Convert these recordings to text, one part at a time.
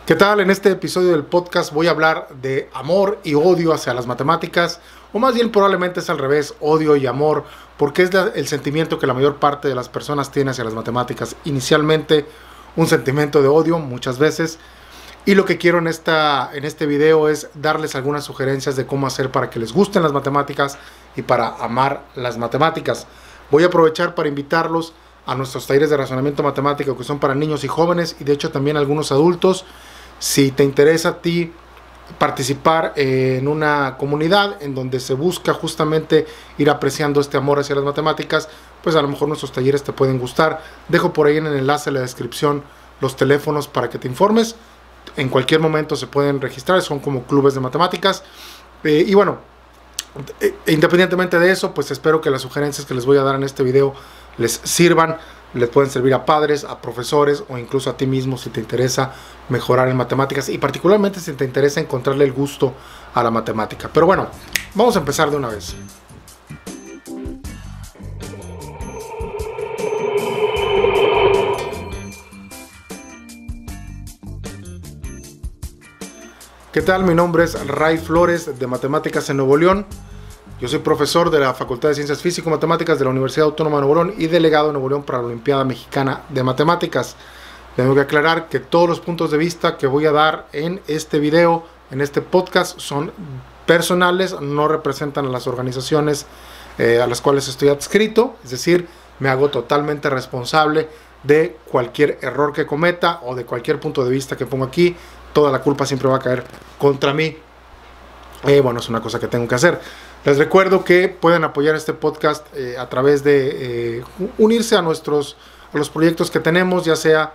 ¿Qué tal? En este episodio del podcast voy a hablar de amor y odio hacia las matemáticas, o más bien probablemente es al revés, odio y amor, porque es el sentimiento que la mayor parte de las personas tiene hacia las matemáticas. Inicialmente un sentimiento de odio muchas veces, y lo que quiero en este video es darles algunas sugerencias de cómo hacer para que les gusten las matemáticas y para amar las matemáticas. Voy a aprovechar para invitarlos a nuestros talleres de razonamiento matemático que son para niños y jóvenes, y de hecho también algunos adultos. Si te interesa a ti participar en una comunidad en donde se busca justamente ir apreciando este amor hacia las matemáticas, pues a lo mejor nuestros talleres te pueden gustar. Dejo por ahí en el enlace en la descripción los teléfonos para que te informes. En cualquier momento se pueden registrar, son como clubes de matemáticas. Y bueno, independientemente de eso, pues espero que las sugerencias que les voy a dar en este video les sirvan. Les pueden servir a padres, a profesores o incluso a ti mismo si te interesa mejorar en matemáticas y particularmente si te interesa encontrarle el gusto a la matemática. Pero bueno, vamos a empezar de una vez. ¿Qué tal? Mi nombre es Ray Flores de Matemáticas en Nuevo León. Yo soy profesor de la Facultad de Ciencias Físico-Matemáticas de la Universidad Autónoma de Nuevo León y delegado de Nuevo León para la Olimpiada Mexicana de Matemáticas. Tengo que aclarar que todos los puntos de vista que voy a dar en este video, en este podcast, son personales, no representan a las organizaciones a las cuales estoy adscrito, es decir, me hago totalmente responsable de cualquier error que cometa o de cualquier punto de vista que pongo aquí. Toda la culpa siempre va a caer contra mí. Bueno, es una cosa que tengo que hacer. Les recuerdo que pueden apoyar este podcast a través de unirse a los proyectos que tenemos, ya sea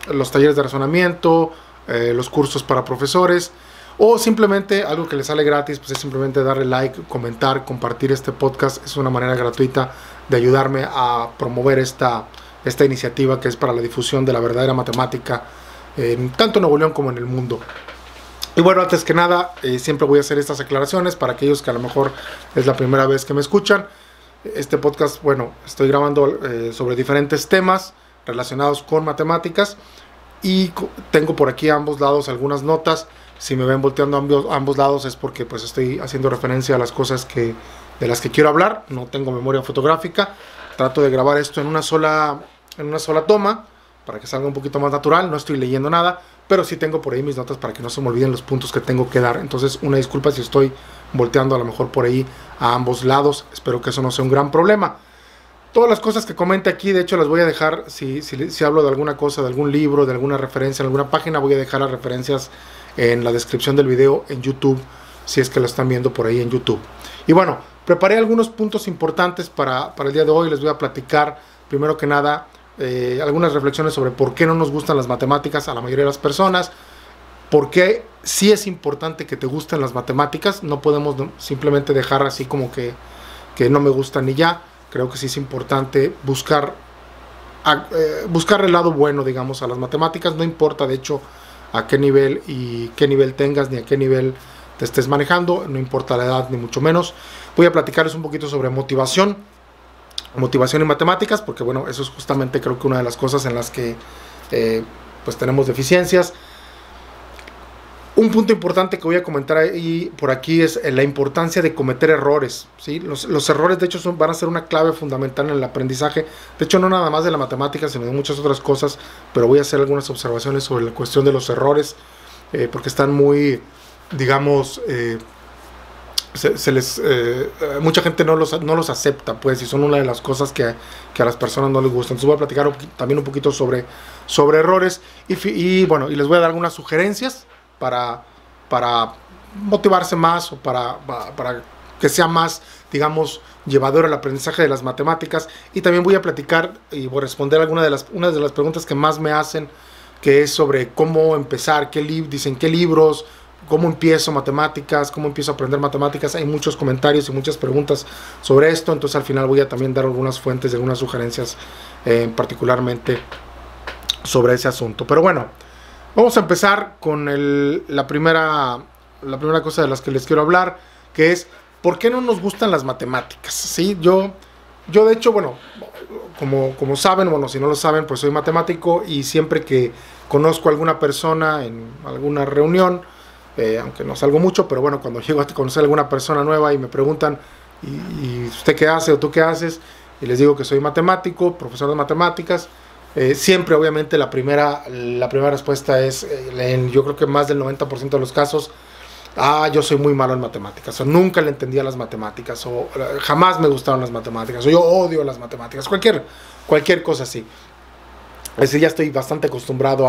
los talleres de razonamiento, los cursos para profesores, o simplemente algo que les sale gratis, pues es simplemente darle like, comentar, compartir este podcast. Es una manera gratuita de ayudarme a promover esta iniciativa que es para la difusión de la verdadera matemática, tanto en Nuevo León como en el mundo. Y bueno, antes que nada, siempre voy a hacer estas aclaraciones para aquellos que a lo mejor es la primera vez que me escuchan. Este podcast, bueno, estoy grabando sobre diferentes temas relacionados con matemáticas y tengo por aquí a ambos lados algunas notas. Si me ven volteando a ambos lados es porque pues estoy haciendo referencia a las cosas de las que quiero hablar. No tengo memoria fotográfica. Trato de grabar esto en una sola toma para que salga un poquito más natural. No estoy leyendo nada, pero sí tengo por ahí mis notas para que no se me olviden los puntos que tengo que dar. Entonces, una disculpa si estoy volteando a lo mejor por ahí a ambos lados. Espero que eso no sea un gran problema. Todas las cosas que comente aquí, de hecho, las voy a dejar, si hablo de alguna cosa, de algún libro, de alguna referencia en alguna página, voy a dejar las referencias en la descripción del video en YouTube, si es que lo están viendo por ahí en YouTube. Y bueno, preparé algunos puntos importantes para el día de hoy. Les voy a platicar, primero que nada, algunas reflexiones sobre por qué no nos gustan las matemáticas a la mayoría de las personas, por qué sí es importante que te gusten las matemáticas. No podemos simplemente dejar así como que no me gustan y ya. Creo que sí es importante buscar el lado bueno, digamos, a las matemáticas. No importa de hecho a qué nivel tengas ni a qué nivel te estés manejando, no importa la edad ni mucho menos. Voy a platicarles un poquito sobre motivación y matemáticas, porque bueno, eso es justamente creo que una de las cosas en las que pues tenemos deficiencias. Un punto importante que voy a comentar ahí por aquí es la importancia de cometer errores, ¿sí? Los errores de hecho van a ser una clave fundamental en el aprendizaje, de hecho no nada más de la matemática sino de muchas otras cosas, pero voy a hacer algunas observaciones sobre la cuestión de los errores, porque están muy, digamos, mucha gente no los acepta, pues, y son una de las cosas que a las personas no les gustan. Entonces voy a platicar también un poquito sobre errores y bueno, y les voy a dar algunas sugerencias para motivarse más o para que sea más, digamos, llevadero el aprendizaje de las matemáticas. Y también voy a platicar y voy a responder una de las preguntas que más me hacen, que es sobre cómo empezar, qué libros, cómo empiezo matemáticas, cómo empiezo a aprender matemáticas. Hay muchos comentarios y muchas preguntas sobre esto, entonces al final voy a también dar algunas fuentes y algunas sugerencias particularmente sobre ese asunto. Pero bueno, vamos a empezar con la primera cosa de las que les quiero hablar, que es ¿por qué no nos gustan las matemáticas? ¿Sí? Yo de hecho, bueno, como saben, bueno, si no lo saben, pues soy matemático y siempre que conozco a alguna persona en alguna reunión, aunque no salgo mucho, pero bueno, cuando llego a conocer a alguna persona nueva y me preguntan, ¿y usted qué hace o tú qué haces? Y les digo que soy matemático, profesor de matemáticas. Siempre, obviamente, la primera respuesta es, yo creo que más del 90% de los casos, yo soy muy malo en matemáticas, o nunca le entendía las matemáticas, o jamás me gustaron las matemáticas, o yo odio las matemáticas, cualquier cosa así. Es decir, ya estoy bastante acostumbrado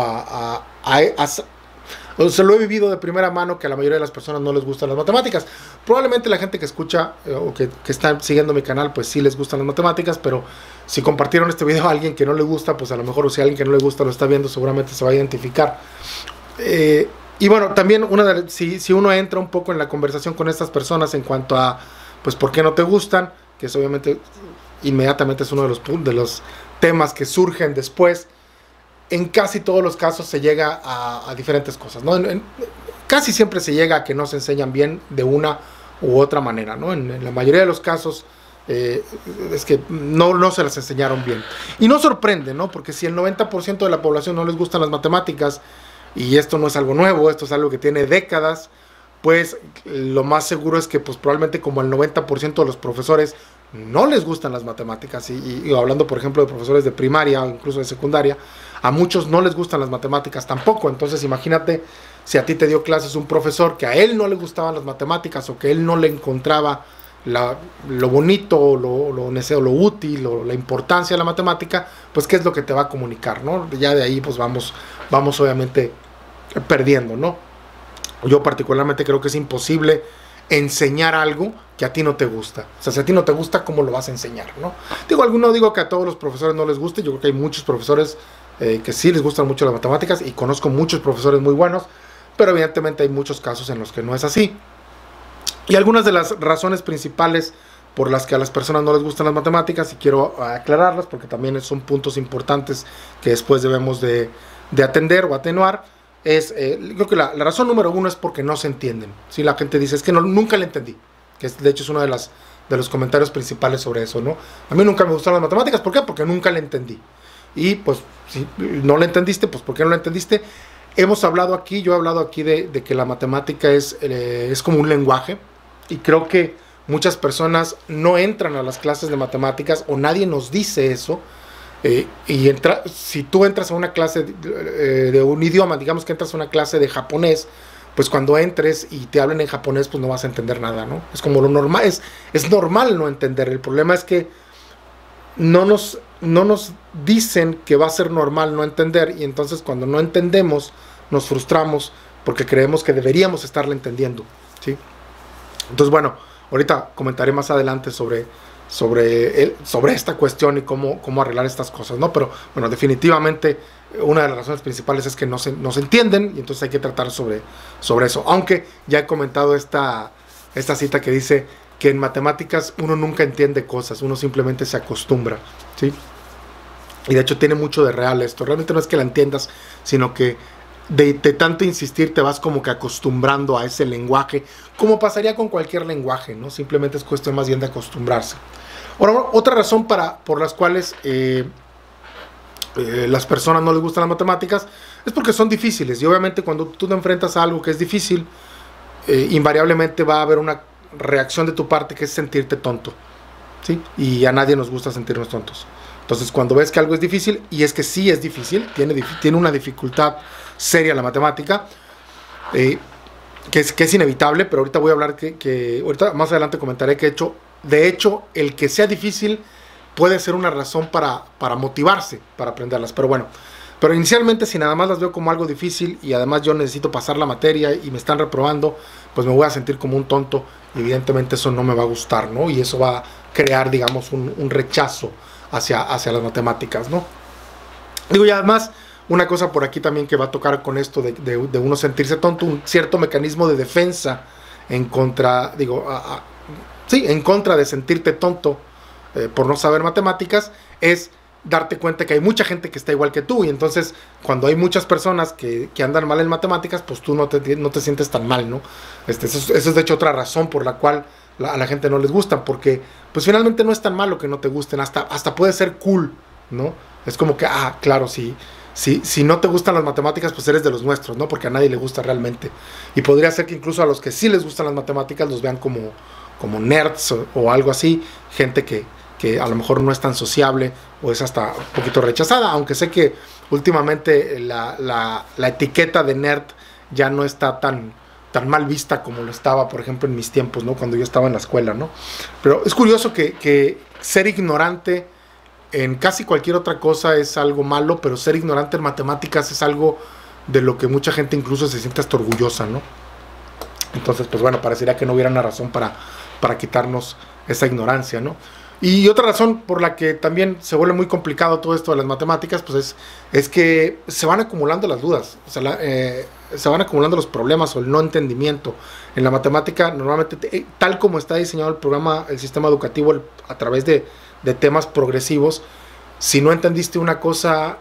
o sea, lo he vivido de primera mano, que a la mayoría de las personas no les gustan las matemáticas. Probablemente la gente que escucha o que está siguiendo mi canal, pues sí les gustan las matemáticas, pero si compartieron este video a alguien que no le gusta, pues a lo mejor, o si alguien que no le gusta lo está viendo, seguramente se va a identificar. Y bueno, también si uno entra un poco en la conversación con estas personas en cuanto a, pues, ¿por qué no te gustan? Que es obviamente, inmediatamente es uno de los temas que surgen después. En casi todos los casos se llega a diferentes cosas, ¿no? Casi siempre se llega a que no se enseñan bien de una u otra manera, ¿no? En la mayoría de los casos es que no se las enseñaron bien. Y no sorprende, ¿no? Porque si el 90% de la población no les gustan las matemáticas, y esto no es algo nuevo, esto es algo que tiene décadas, pues lo más seguro es que pues probablemente como el 90% de los profesores no les gustan las matemáticas, y hablando por ejemplo de profesores de primaria o incluso de secundaria, a muchos no les gustan las matemáticas tampoco. Entonces imagínate si a ti te dio clases un profesor que a él no le gustaban las matemáticas, o que él no le encontraba lo bonito, lo útil, o la importancia de la matemática, pues qué es lo que te va a comunicar, ¿no? Ya de ahí pues vamos obviamente perdiendo, ¿no? Yo particularmente creo que es imposible enseñar algo que a ti no te gusta. O sea, si a ti no te gusta, ¿cómo lo vas a enseñar, no? No digo que a todos los profesores no les guste. Yo creo que hay muchos profesores que sí les gustan mucho las matemáticas, y conozco muchos profesores muy buenos, pero evidentemente hay muchos casos en los que no es así. Y algunas de las razones principales por las que a las personas no les gustan las matemáticas, y quiero aclararlas porque también son puntos importantes que después debemos de atender o atenuar, creo que la razón número uno es porque no se entienden. ¿Sí? La gente dice, es que nunca le entendí, que de hecho es uno de los comentarios principales sobre eso, ¿no? A mí nunca me gustaron las matemáticas. ¿Por qué? Porque nunca le entendí. Y pues si no le entendiste, pues ¿por qué no le entendiste? Yo he hablado aquí de que la matemática es como un lenguaje, y creo que muchas personas no entran a las clases de matemáticas, o nadie nos dice eso. Si tú entras a una clase de un idioma, digamos que entras a una clase de japonés, pues cuando entres y te hablen en japonés, pues no vas a entender nada, ¿no? Es como lo normal, es normal no entender. El problema es que no nos dicen que va a ser normal no entender, y entonces cuando no entendemos nos frustramos porque creemos que deberíamos estarle entendiendo, ¿sí? Entonces, bueno, ahorita comentaré más adelante sobre esta cuestión y cómo arreglar estas cosas, ¿no? Pero bueno, definitivamente una de las razones principales es que no se entienden, y entonces hay que tratar sobre eso. Aunque ya he comentado esta cita que dice que en matemáticas uno nunca entiende cosas, uno simplemente se acostumbra, ¿sí? Y de hecho tiene mucho de real esto. Realmente no es que la entiendas, sino que de tanto insistir te vas como que acostumbrando a ese lenguaje, como pasaría con cualquier lenguaje, ¿no? Simplemente es cuestión más bien de acostumbrarse. Ahora, otra razón por las cuales las personas no les gustan las matemáticas es porque son difíciles, y obviamente cuando tú te enfrentas a algo que es difícil, invariablemente va a haber una reacción de tu parte que es sentirte tonto, ¿sí? Y a nadie nos gusta sentirnos tontos. Entonces, cuando ves que algo es difícil, y es que sí es difícil, tiene una dificultad seria la matemática, que es inevitable, pero ahorita voy a hablar ahorita más adelante comentaré que de hecho el que sea difícil puede ser una razón para motivarse para aprenderlas. Pero inicialmente, si nada más las veo como algo difícil y además yo necesito pasar la materia y me están reprobando, pues me voy a sentir como un tonto, y evidentemente eso no me va a gustar, ¿no? Y eso va a crear, digamos, un rechazo hacia las matemáticas, ¿no? Digo, y además, una cosa por aquí también que va a tocar con esto de uno sentirse tonto, un cierto mecanismo de defensa en contra, en contra de sentirte tonto por no saber matemáticas, es darte cuenta que hay mucha gente que está igual que tú, y entonces cuando hay muchas personas que andan mal en matemáticas, pues tú no te sientes tan mal, ¿no? Eso es de hecho otra razón por la cual a la gente no les gustan, porque pues finalmente no es tan malo que no te gusten, hasta puede ser cool, ¿no? Es como que, claro, si si no te gustan las matemáticas, pues eres de los nuestros, ¿no? Porque a nadie le gusta realmente. Y podría ser que incluso a los que sí les gustan las matemáticas los vean como nerds o algo así, gente que a lo mejor no es tan sociable o es hasta un poquito rechazada, aunque sé que últimamente la etiqueta de nerd ya no está tan mal vista como lo estaba, por ejemplo, en mis tiempos, ¿no? Cuando yo estaba en la escuela, ¿no? Pero es curioso que ser ignorante en casi cualquier otra cosa es algo malo, pero ser ignorante en matemáticas es algo de lo que mucha gente incluso se siente hasta orgullosa, ¿no? Entonces, pues bueno, parecería que no hubiera una razón para quitarnos esa ignorancia, ¿no? Y otra razón por la que también se vuelve muy complicado todo esto de las matemáticas, pues es que se van acumulando las dudas, o sea, se van acumulando los problemas o el no entendimiento. En la matemática, normalmente, tal como está diseñado el programa, el sistema educativo, a través de temas progresivos, si no entendiste una cosa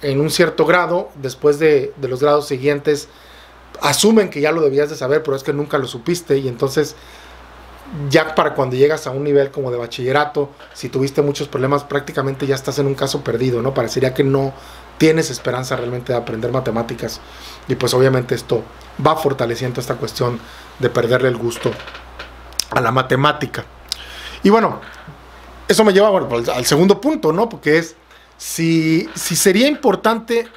en un cierto grado, después de los grados siguientes, asumen que ya lo debías de saber, pero es que nunca lo supiste, y entonces ya para cuando llegas a un nivel como de bachillerato, si tuviste muchos problemas, prácticamente ya estás en un caso perdido, ¿no? Parecería que no tienes esperanza realmente de aprender matemáticas, y pues obviamente esto va fortaleciendo esta cuestión de perderle el gusto a la matemática. Y bueno, eso me lleva, bueno, al segundo punto, ¿no? Porque es si sería importante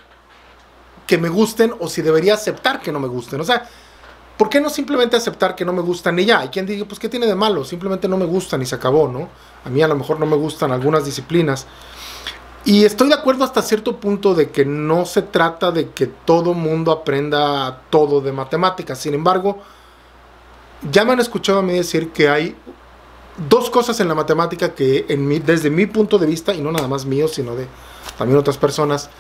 que me gusten o si debería aceptar que no me gusten. O sea, ¿por qué no simplemente aceptar que no me gustan y ya? Hay quien diga, pues ¿qué tiene de malo? Simplemente no me gustan y se acabó, ¿no? A mí a lo mejor no me gustan algunas disciplinas. Y estoy de acuerdo hasta cierto punto de que no se trata de que todo mundo aprenda todo de matemáticas. Sin embargo, ya me han escuchado a mí decir que hay dos cosas en la matemática que desde mi punto de vista, y no nada más mío, sino de también otras personas,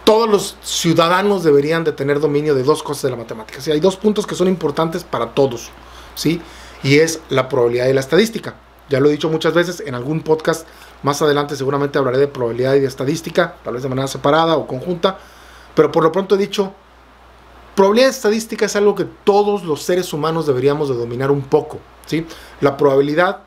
todos los ciudadanos deberían de tener dominio de dos cosas de la matemática. O sea, hay dos puntos que son importantes para todos, ¿sí? Y es la probabilidad y la estadística. Ya lo he dicho muchas veces, en algún podcast más adelante seguramente hablaré de probabilidad y de estadística, tal vez de manera separada o conjunta, pero por lo pronto he dicho, probabilidad y estadística es algo que todos los seres humanos deberíamos de dominar un poco, ¿sí? La probabilidad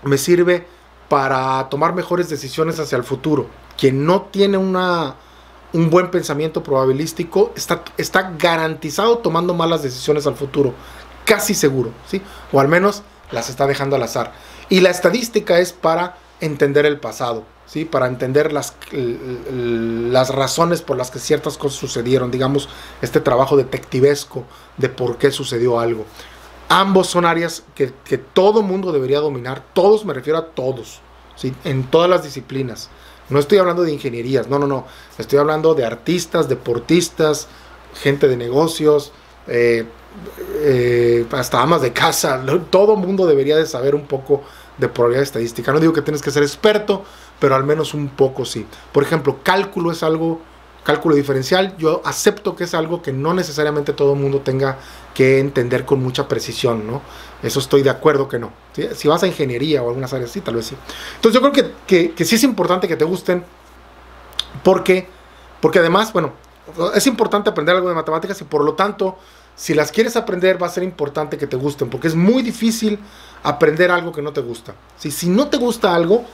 me sirve para tomar mejores decisiones hacia el futuro. Quien no tiene un buen pensamiento probabilístico está garantizado tomando malas decisiones al futuro, casi seguro, ¿sí? O al menos las está dejando al azar. Y la estadística es para entender el pasado, ¿sí? Para entender las razones por las que ciertas cosas sucedieron, digamos, este trabajo detectivesco de por qué sucedió algo. Ambos son áreas que todo mundo debería dominar, todos, me refiero a todos, ¿sí? En todas las disciplinas. No estoy hablando de ingenierías, no. Estoy hablando de artistas, deportistas, gente de negocios, hasta amas de casa. Todo mundo debería de saber un poco de probabilidad estadística. No digo que tienes que ser experto, pero al menos un poco sí. Por ejemplo, cálculo diferencial, yo acepto que es algo que no necesariamente todo el mundo tenga que entender con mucha precisión, ¿no? Eso estoy de acuerdo que no, ¿sí? Si vas a ingeniería o algunas áreas, sí, tal vez sí. Entonces yo creo que sí es importante que te gusten, porque además, bueno, es importante aprender algo de matemáticas y por lo tanto, si las quieres aprender, va a ser importante que te gusten, porque es muy difícil aprender algo que no te gusta. Si no te gusta algo,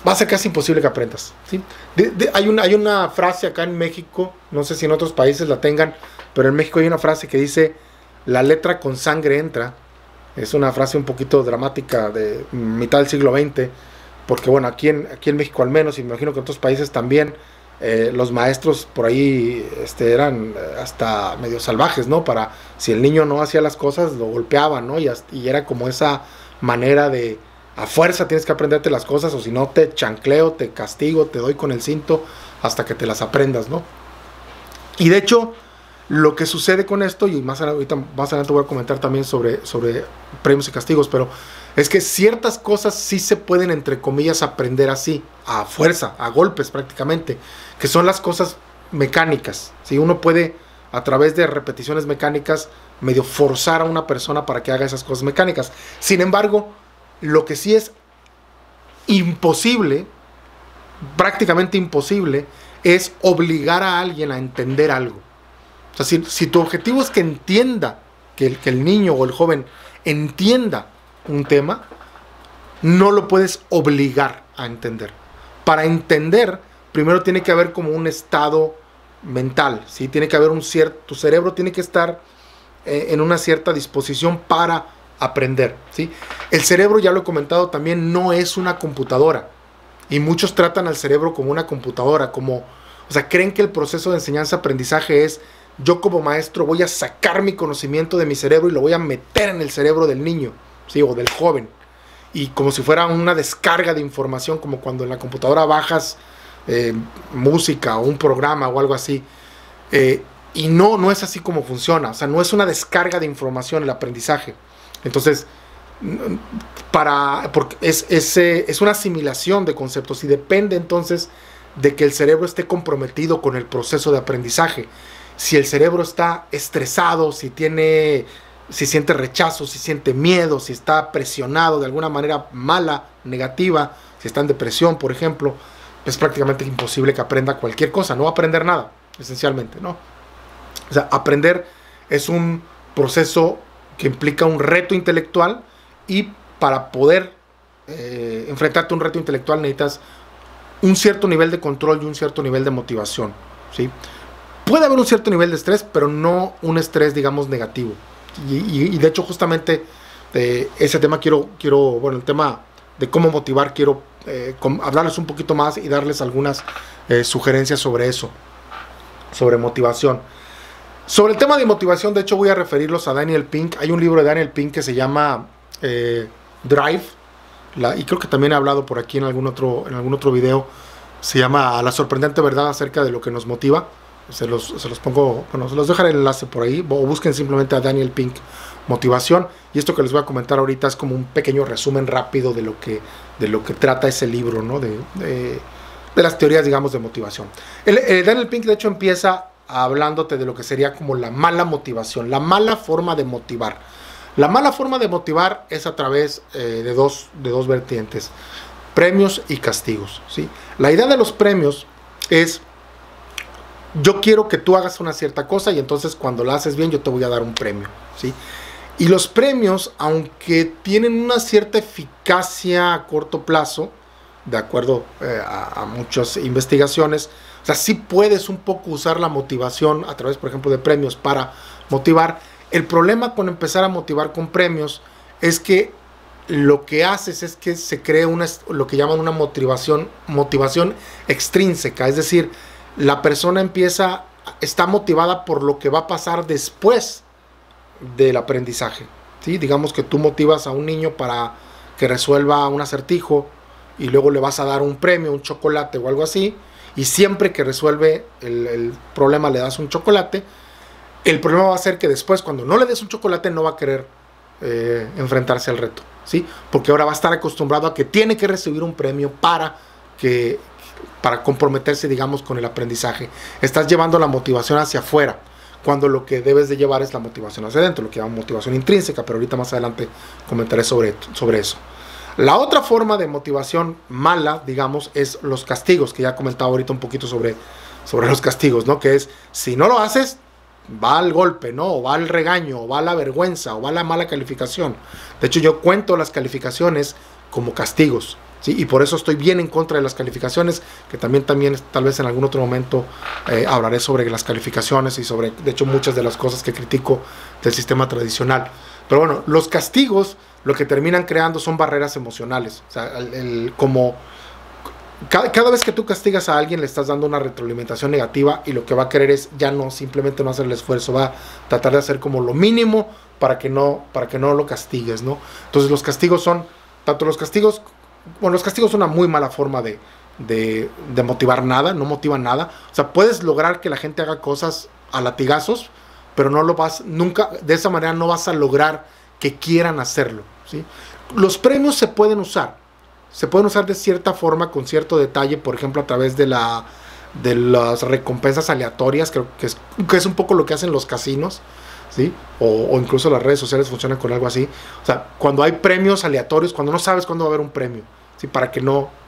va a ser casi imposible que aprendas, ¿sí? Hay una frase acá en México, no sé si en otros países la tengan, pero en México hay una frase que dice, la letra con sangre entra. Es una frase un poquito dramática de mitad del siglo XX, porque bueno, aquí en México al menos, y me imagino que en otros países también, los maestros por ahí eran hasta medio salvajes, ¿no? Si el niño no hacía las cosas, lo golpeaban, ¿no? Y era como esa manera de, a fuerza tienes que aprenderte las cosas, o si no te chancleo, te castigo, te doy con el cinto hasta que te las aprendas, ¿no? Y de hecho, lo que sucede con esto, y más adelante voy a comentar también sobre premios y castigos, pero es que ciertas cosas sí se pueden, entre comillas, aprender así, a fuerza, a golpes prácticamente, que son las cosas mecánicas, ¿sí? Uno puede, a través de repeticiones mecánicas, medio forzar a una persona para que haga esas cosas mecánicas. Sin embargo, lo que sí es imposible, prácticamente imposible, es obligar a alguien a entender algo. O sea, si tu objetivo es que entienda, que el niño o el joven entienda un tema, no lo puedes obligar. a entender. Para entender, primero tiene que haber como un estado mental, ¿sí? Tiene que haber tu cerebro tiene que estar en una cierta disposición para aprender, ¿sí? El cerebro, ya lo he comentado también, no es una computadora. Y muchos tratan al cerebro como una computadora, o sea, creen que el proceso de enseñanza-aprendizaje es, yo como maestro voy a sacar mi conocimiento de mi cerebro y lo voy a meter en el cerebro del niño, ¿sí? O del joven. Y como si fuera una descarga de información, como cuando en la computadora bajas música o un programa o algo así. Y no es así como funciona. O sea, no es una descarga de información el aprendizaje. Entonces, porque es una asimilación de conceptos y depende entonces de que el cerebro esté comprometido con el proceso de aprendizaje. Si el cerebro está estresado, si siente rechazo, si siente miedo, si está presionado de alguna manera mala, negativa, si está en depresión, por ejemplo, es prácticamente imposible que aprenda cualquier cosa. No va a aprender nada, esencialmente, ¿no? O sea, aprender es un proceso que implica un reto intelectual y para poder enfrentarte a un reto intelectual necesitas un cierto nivel de control y un cierto nivel de motivación, ¿sí? Puede haber un cierto nivel de estrés, pero no un estrés, digamos, negativo. Y de hecho, justamente ese tema bueno, el tema de cómo motivar, quiero hablarles un poquito más y darles algunas sugerencias sobre eso, sobre motivación. Sobre el tema de motivación, de hecho, voy a referirlos a Daniel Pink. Hay un libro de Daniel Pink que se llama Drive, y creo que también he hablado por aquí en algún otro video. Se llama La sorprendente verdad acerca de lo que nos motiva. Se los pongo, bueno, se los dejaré el enlace por ahí, o busquen simplemente a Daniel Pink motivación, y esto que les voy a comentar ahorita es como un pequeño resumen rápido de lo que trata ese libro, ¿no? de las teorías, digamos, de motivación. Daniel Pink, de hecho, empieza hablándote de lo que sería como la mala motivación, la mala forma de motivar. La mala forma de motivar es a través de dos vertientes: premios y castigos, ¿sí? La idea de los premios es: yo quiero que tú hagas una cierta cosa y entonces cuando la haces bien yo te voy a dar un premio, ¿sí? Y los premios, aunque tienen una cierta eficacia a corto plazo, de acuerdo a muchas investigaciones, o sea, sí puedes un poco usar la motivación a través, por ejemplo, de premios para motivar. El problema con empezar a motivar con premios es que lo que haces es que se cree lo que llaman una motivación extrínseca, es decir, la persona está motivada por lo que va a pasar después del aprendizaje, ¿sí? Digamos que tú motivas a un niño para que resuelva un acertijo y luego le vas a dar un premio, un chocolate o algo así, y siempre que resuelve el problema le das un chocolate. El problema va a ser que después, cuando no le des un chocolate, no va a querer enfrentarse al reto, ¿sí? Porque ahora va a estar acostumbrado a que tiene que recibir un premio para comprometerse, digamos, con el aprendizaje. Estás llevando la motivación hacia afuera, cuando lo que debes de llevar es la motivación hacia adentro, lo que llaman motivación intrínseca, pero ahorita más adelante comentaré sobre eso. La otra forma de motivación mala, digamos, es los castigos, que ya he comentado ahorita un poquito sobre los castigos, ¿no? Que es, si no lo haces, va al golpe, ¿no? O va al regaño, o va a la vergüenza, o va a la mala calificación. De hecho, yo cuento las calificaciones como castigos, ¿sí? Y por eso estoy bien en contra de las calificaciones, que también tal vez en algún otro momento hablaré sobre las calificaciones y sobre, de hecho, muchas de las cosas que critico del sistema tradicional. Pero bueno, los castigos lo que terminan creando son barreras emocionales. O sea, cada vez que tú castigas a alguien le estás dando una retroalimentación negativa, y lo que va a querer es ya simplemente no hacer el esfuerzo, va a tratar de hacer como lo mínimo para que no lo castigues, ¿no? Entonces los castigos son una muy mala forma de motivar nada, no motivan nada. O sea, puedes lograr que la gente haga cosas a latigazos, pero nunca, de esa manera no vas a lograr que quieran hacerlo, ¿sí? Los premios se pueden usar de cierta forma, con cierto detalle, por ejemplo, a través de las recompensas aleatorias, creo que es un poco lo que hacen los casinos, ¿sí? O incluso las redes sociales funcionan con algo así. O sea, cuando hay premios aleatorios, cuando no sabes cuándo va a haber un premio, ¿sí? Para que no...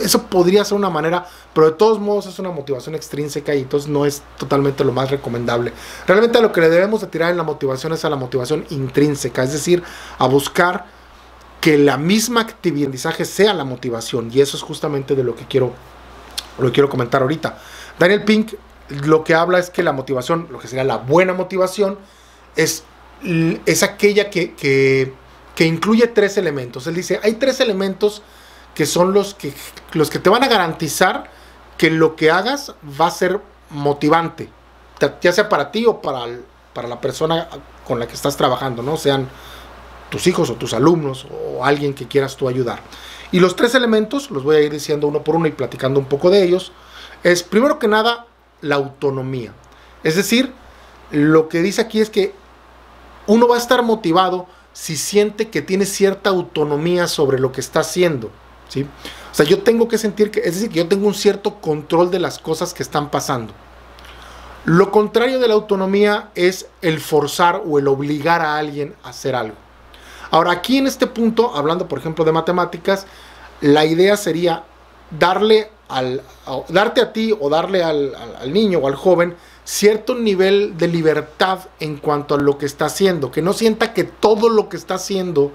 Eso podría ser una manera, pero de todos modos es una motivación extrínseca y entonces no es totalmente lo más recomendable. Realmente a lo que le debemos de tirar en la motivación es a la motivación intrínseca, es decir, a buscar que la misma actividad de aprendizaje sea la motivación, y eso es justamente de lo que quiero comentar ahorita. Daniel Pink lo que habla es que la motivación, lo que sería la buena motivación, es aquella que incluye 3 elementos. Él dice, hay 3 elementos que son los que te van a garantizar que lo que hagas va a ser motivante, ya sea para ti o para la persona con la que estás trabajando, ¿no? Sean tus hijos o tus alumnos o alguien que quieras tú ayudar. Y los 3 elementos, los voy a ir diciendo uno por uno y platicando un poco de ellos, es primero que nada la autonomía. Es decir, lo que dice aquí es que uno va a estar motivado si siente que tiene cierta autonomía sobre lo que está haciendo, ¿sí? O sea, yo tengo que sentir que, es decir, que yo tengo un cierto control de las cosas que están pasando. Lo contrario de la autonomía es el forzar o el obligar a alguien a hacer algo. Ahora, aquí en este punto, hablando por ejemplo de matemáticas, la idea sería darte a ti o darle al niño o al joven cierto nivel de libertad en cuanto a lo que está haciendo, que no sienta que todo lo que está haciendo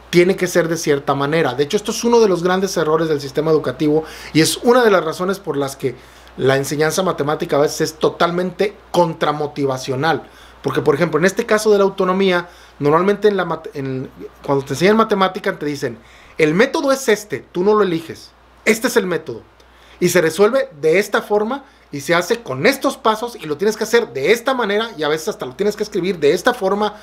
tiene que ser de cierta manera. De hecho, esto es uno de los grandes errores del sistema educativo y es una de las razones por las que la enseñanza matemática a veces es totalmente contramotivacional. Porque, por ejemplo, en este caso de la autonomía, normalmente cuando te enseñan matemática te dicen, el método es este, tú no lo eliges, este es el método. Y se resuelve de esta forma y se hace con estos pasos y lo tienes que hacer de esta manera y a veces hasta lo tienes que escribir de esta forma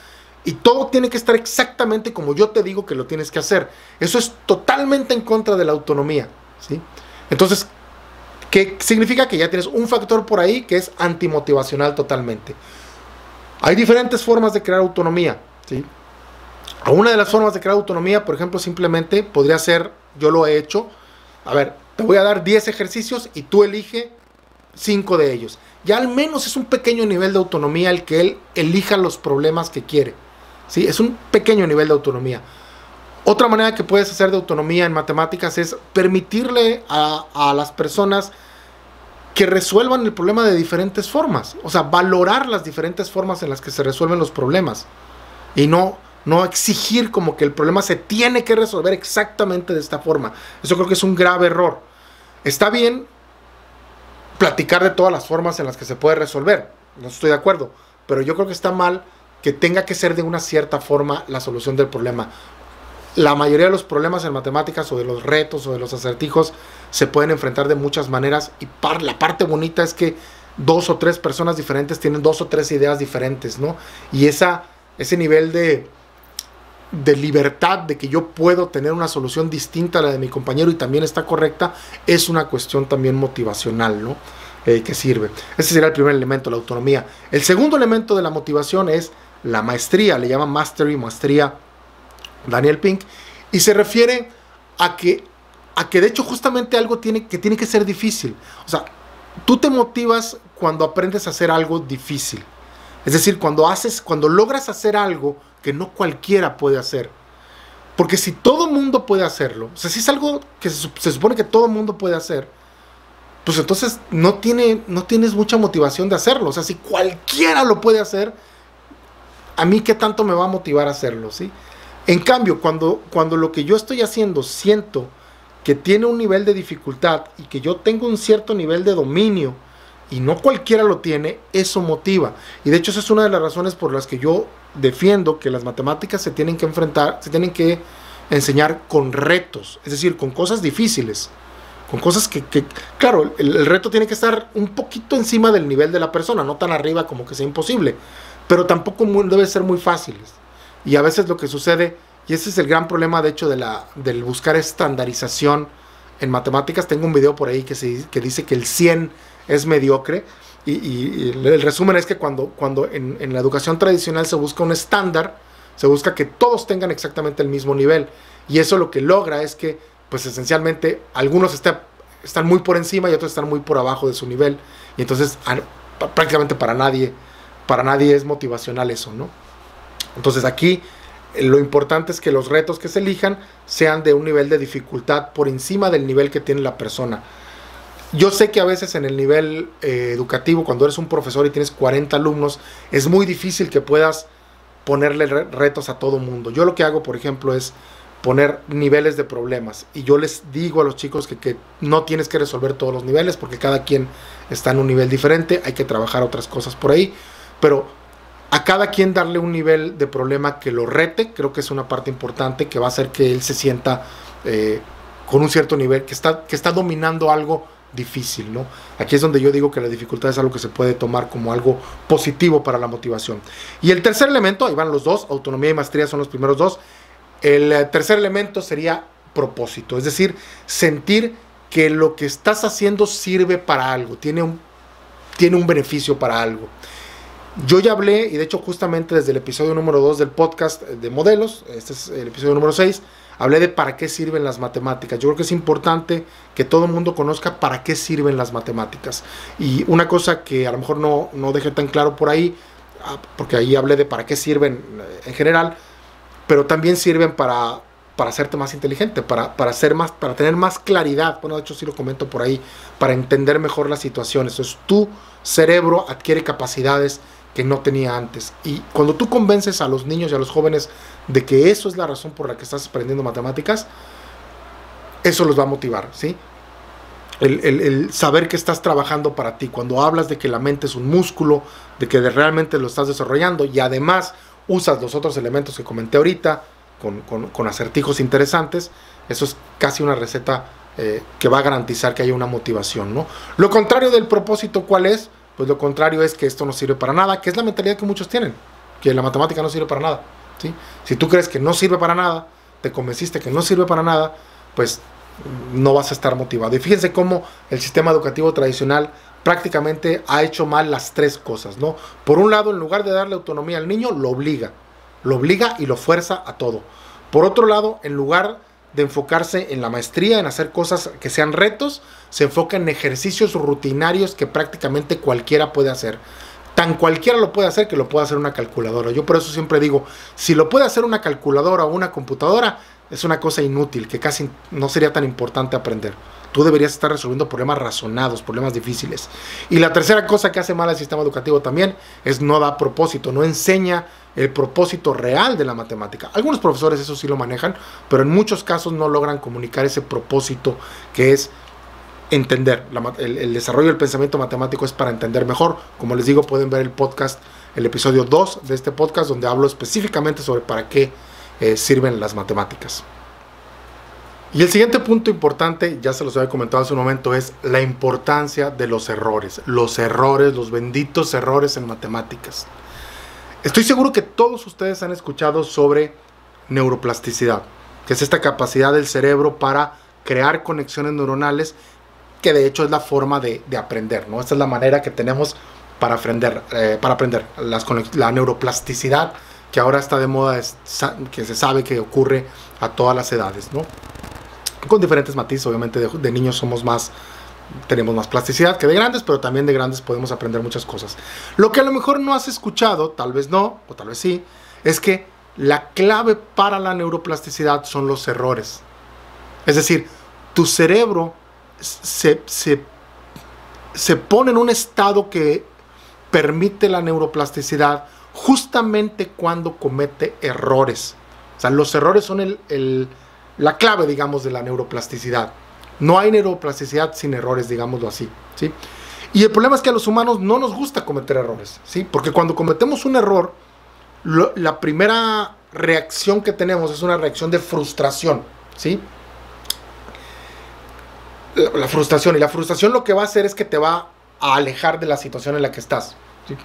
y todo tiene que estar exactamente como yo te digo que lo tienes que hacer. Eso es totalmente en contra de la autonomía, ¿sí? Entonces, ¿qué significa? Que ya tienes un factor por ahí que es antimotivacional totalmente. Hay diferentes formas de crear autonomía, ¿sí? Una de las formas de crear autonomía, por ejemplo, simplemente podría ser, yo lo he hecho, a ver, te voy a dar 10 ejercicios y tú elige 5 de ellos. Ya al menos es un pequeño nivel de autonomía el que él elija los problemas que quiere, ¿sí? Es un pequeño nivel de autonomía. Otra manera que puedes hacer de autonomía en matemáticas es permitirle a las personas que resuelvan el problema de diferentes formas. O sea, valorar las diferentes formas en las que se resuelven los problemas. Y no exigir como que el problema se tiene que resolver exactamente de esta forma. Eso creo que es un grave error. Está bien platicar de todas las formas en las que se puede resolver. No estoy de acuerdo. Pero yo creo que está mal que tenga que ser de una cierta forma la solución del problema. La mayoría de los problemas en matemáticas o de los retos o de los acertijos se pueden enfrentar de muchas maneras y la parte bonita es que 2 o 3 personas diferentes tienen 2 o 3 ideas diferentes, ¿no? Y ese nivel de libertad de que yo puedo tener una solución distinta a la de mi compañero y también está correcta, es una cuestión también motivacional, ¿no? Que sirve. Ese sería el primer elemento, la autonomía. El segundo elemento de la motivación es la maestría, le llaman maestría Daniel Pink, y se refiere a que de hecho justamente algo tiene que ser difícil. O sea, tú te motivas cuando aprendes a hacer algo difícil. Es decir, cuando logras hacer algo que no cualquiera puede hacer. Porque si todo mundo puede hacerlo, o sea, si es algo que se supone que todo mundo puede hacer, pues entonces no tienes mucha motivación de hacerlo. O sea, si cualquiera lo puede hacer, ¿a mí qué tanto me va a motivar a hacerlo? ¿Sí? En cambio, cuando lo que yo estoy haciendo siento que tiene un nivel de dificultad y que yo tengo un cierto nivel de dominio y no cualquiera lo tiene, eso motiva. Y de hecho esa es una de las razones por las que yo defiendo que las matemáticas se tienen que enseñar con retos, es decir, con cosas difíciles, con cosas que claro, el reto tiene que estar un poquito encima del nivel de la persona, no tan arriba como que sea imposible, pero tampoco debe ser muy fáciles. Y a veces lo que sucede, y ese es el gran problema de hecho del buscar estandarización en matemáticas, tengo un video por ahí que dice que el 100 es mediocre, y el resumen es que cuando en la educación tradicional se busca un estándar, se busca que todos tengan exactamente el mismo nivel, y eso lo que logra es que pues esencialmente algunos están muy por encima y otros están muy por abajo de su nivel, y entonces prácticamente para nadie es motivacional eso, ¿no? Entonces aquí lo importante es que los retos que se elijan sean de un nivel de dificultad por encima del nivel que tiene la persona. Yo sé que a veces en el nivel educativo, cuando eres un profesor y tienes 40 alumnos, es muy difícil que puedas ponerle retos a todo mundo. Yo lo que hago, por ejemplo, es poner niveles de problemas. Y yo les digo a los chicos que no tienes que resolver todos los niveles, porque cada quien está en un nivel diferente, hay que trabajar otras cosas por ahí, pero a cada quien darle un nivel de problema que lo rete, creo que es una parte importante que va a hacer que él se sienta con un cierto nivel, que está dominando algo difícil, ¿no? Aquí es donde yo digo que la dificultad es algo que se puede tomar como algo positivo para la motivación. Y el tercer elemento, ahí van los dos, autonomía y maestría son los primeros dos. El tercer elemento sería propósito, es decir, sentir que lo que estás haciendo sirve para algo, tiene un beneficio para algo. Yo ya hablé, y de hecho justamente desde el episodio número 2 del podcast de modelos, este es el episodio número 6, hablé de para qué sirven las matemáticas. Yo creo que es importante que todo el mundo conozca para qué sirven las matemáticas. Y una cosa que a lo mejor no dejé tan claro por ahí, porque ahí hablé de para qué sirven en general, pero también sirven para hacerte más inteligente, para tener más claridad. Bueno, de hecho sí lo comento por ahí, para entender mejor las situaciones. Entonces tu cerebro adquiere capacidades que no tenía antes. Y cuando tú convences a los niños y a los jóvenes de que eso es la razón por la que estás aprendiendo matemáticas, eso los va a motivar, ¿sí? El saber que estás trabajando para ti. Cuando hablas de que la mente es un músculo, de que realmente lo estás desarrollando y además usas los otros elementos que comenté ahorita con acertijos interesantes, eso es casi una receta que va a garantizar que haya una motivación, ¿no? Lo contrario del propósito, ¿cuál es? Pues lo contrario es que esto no sirve para nada, que es la mentalidad que muchos tienen, que la matemática no sirve para nada, ¿sí? Si tú crees que no sirve para nada, te convenciste que no sirve para nada, pues no vas a estar motivado. Y fíjense cómo el sistema educativo tradicional prácticamente ha hecho mal las tres cosas, ¿no? Por un lado, en lugar de darle autonomía al niño, lo obliga y lo fuerza a todo. Por otro lado, en lugar de enfocarse en la maestría, en hacer cosas que sean retos, se enfoca en ejercicios rutinarios que prácticamente cualquiera puede hacer. Tan cualquiera lo puede hacer que lo puede hacer una calculadora. Yo por eso siempre digo, si lo puede hacer una calculadora o una computadora, es una cosa inútil, que casi no sería tan importante aprender. Tú deberías estar resolviendo problemas razonados, problemas difíciles. Y la tercera cosa que hace mal al sistema educativo también es no da propósito, no enseña el propósito real de la matemática. Algunos profesores eso sí lo manejan, pero en muchos casos no logran comunicar ese propósito que es entender. El desarrollo del pensamiento matemático es para entender mejor. Como les digo, pueden ver el podcast, el episodio 2 de este podcast, donde hablo específicamente sobre para qué sirven las matemáticas. Y el siguiente punto importante, ya se los había comentado hace un momento, es la importancia de los errores. Los errores, los benditos errores en matemáticas. Estoy seguro que todos ustedes han escuchado sobre neuroplasticidad, que es esta capacidad del cerebro para crear conexiones neuronales, que de hecho es la forma de aprender, ¿no? Esta es la manera que tenemos para aprender la neuroplasticidad, que ahora está de moda, que se sabe que ocurre a todas las edades, ¿no? Con diferentes matices, obviamente de niños tenemos más plasticidad que de grandes, pero también de grandes podemos aprender muchas cosas. Lo que a lo mejor no has escuchado, tal vez no, o tal vez sí, es que la clave para la neuroplasticidad son los errores. Es decir, tu cerebro se pone en un estado que permite la neuroplasticidad justamente cuando comete errores. O sea, los errores son la clave, digamos, de la neuroplasticidad. No hay neuroplasticidad sin errores, digámoslo así, ¿sí? Y el problema es que a los humanos no nos gusta cometer errores, ¿sí? Porque cuando cometemos un error, la primera reacción que tenemos es una reacción de frustración, ¿sí? La frustración. Y la frustración lo que va a hacer es que te va a alejar de la situación en la que estás, ¿sí?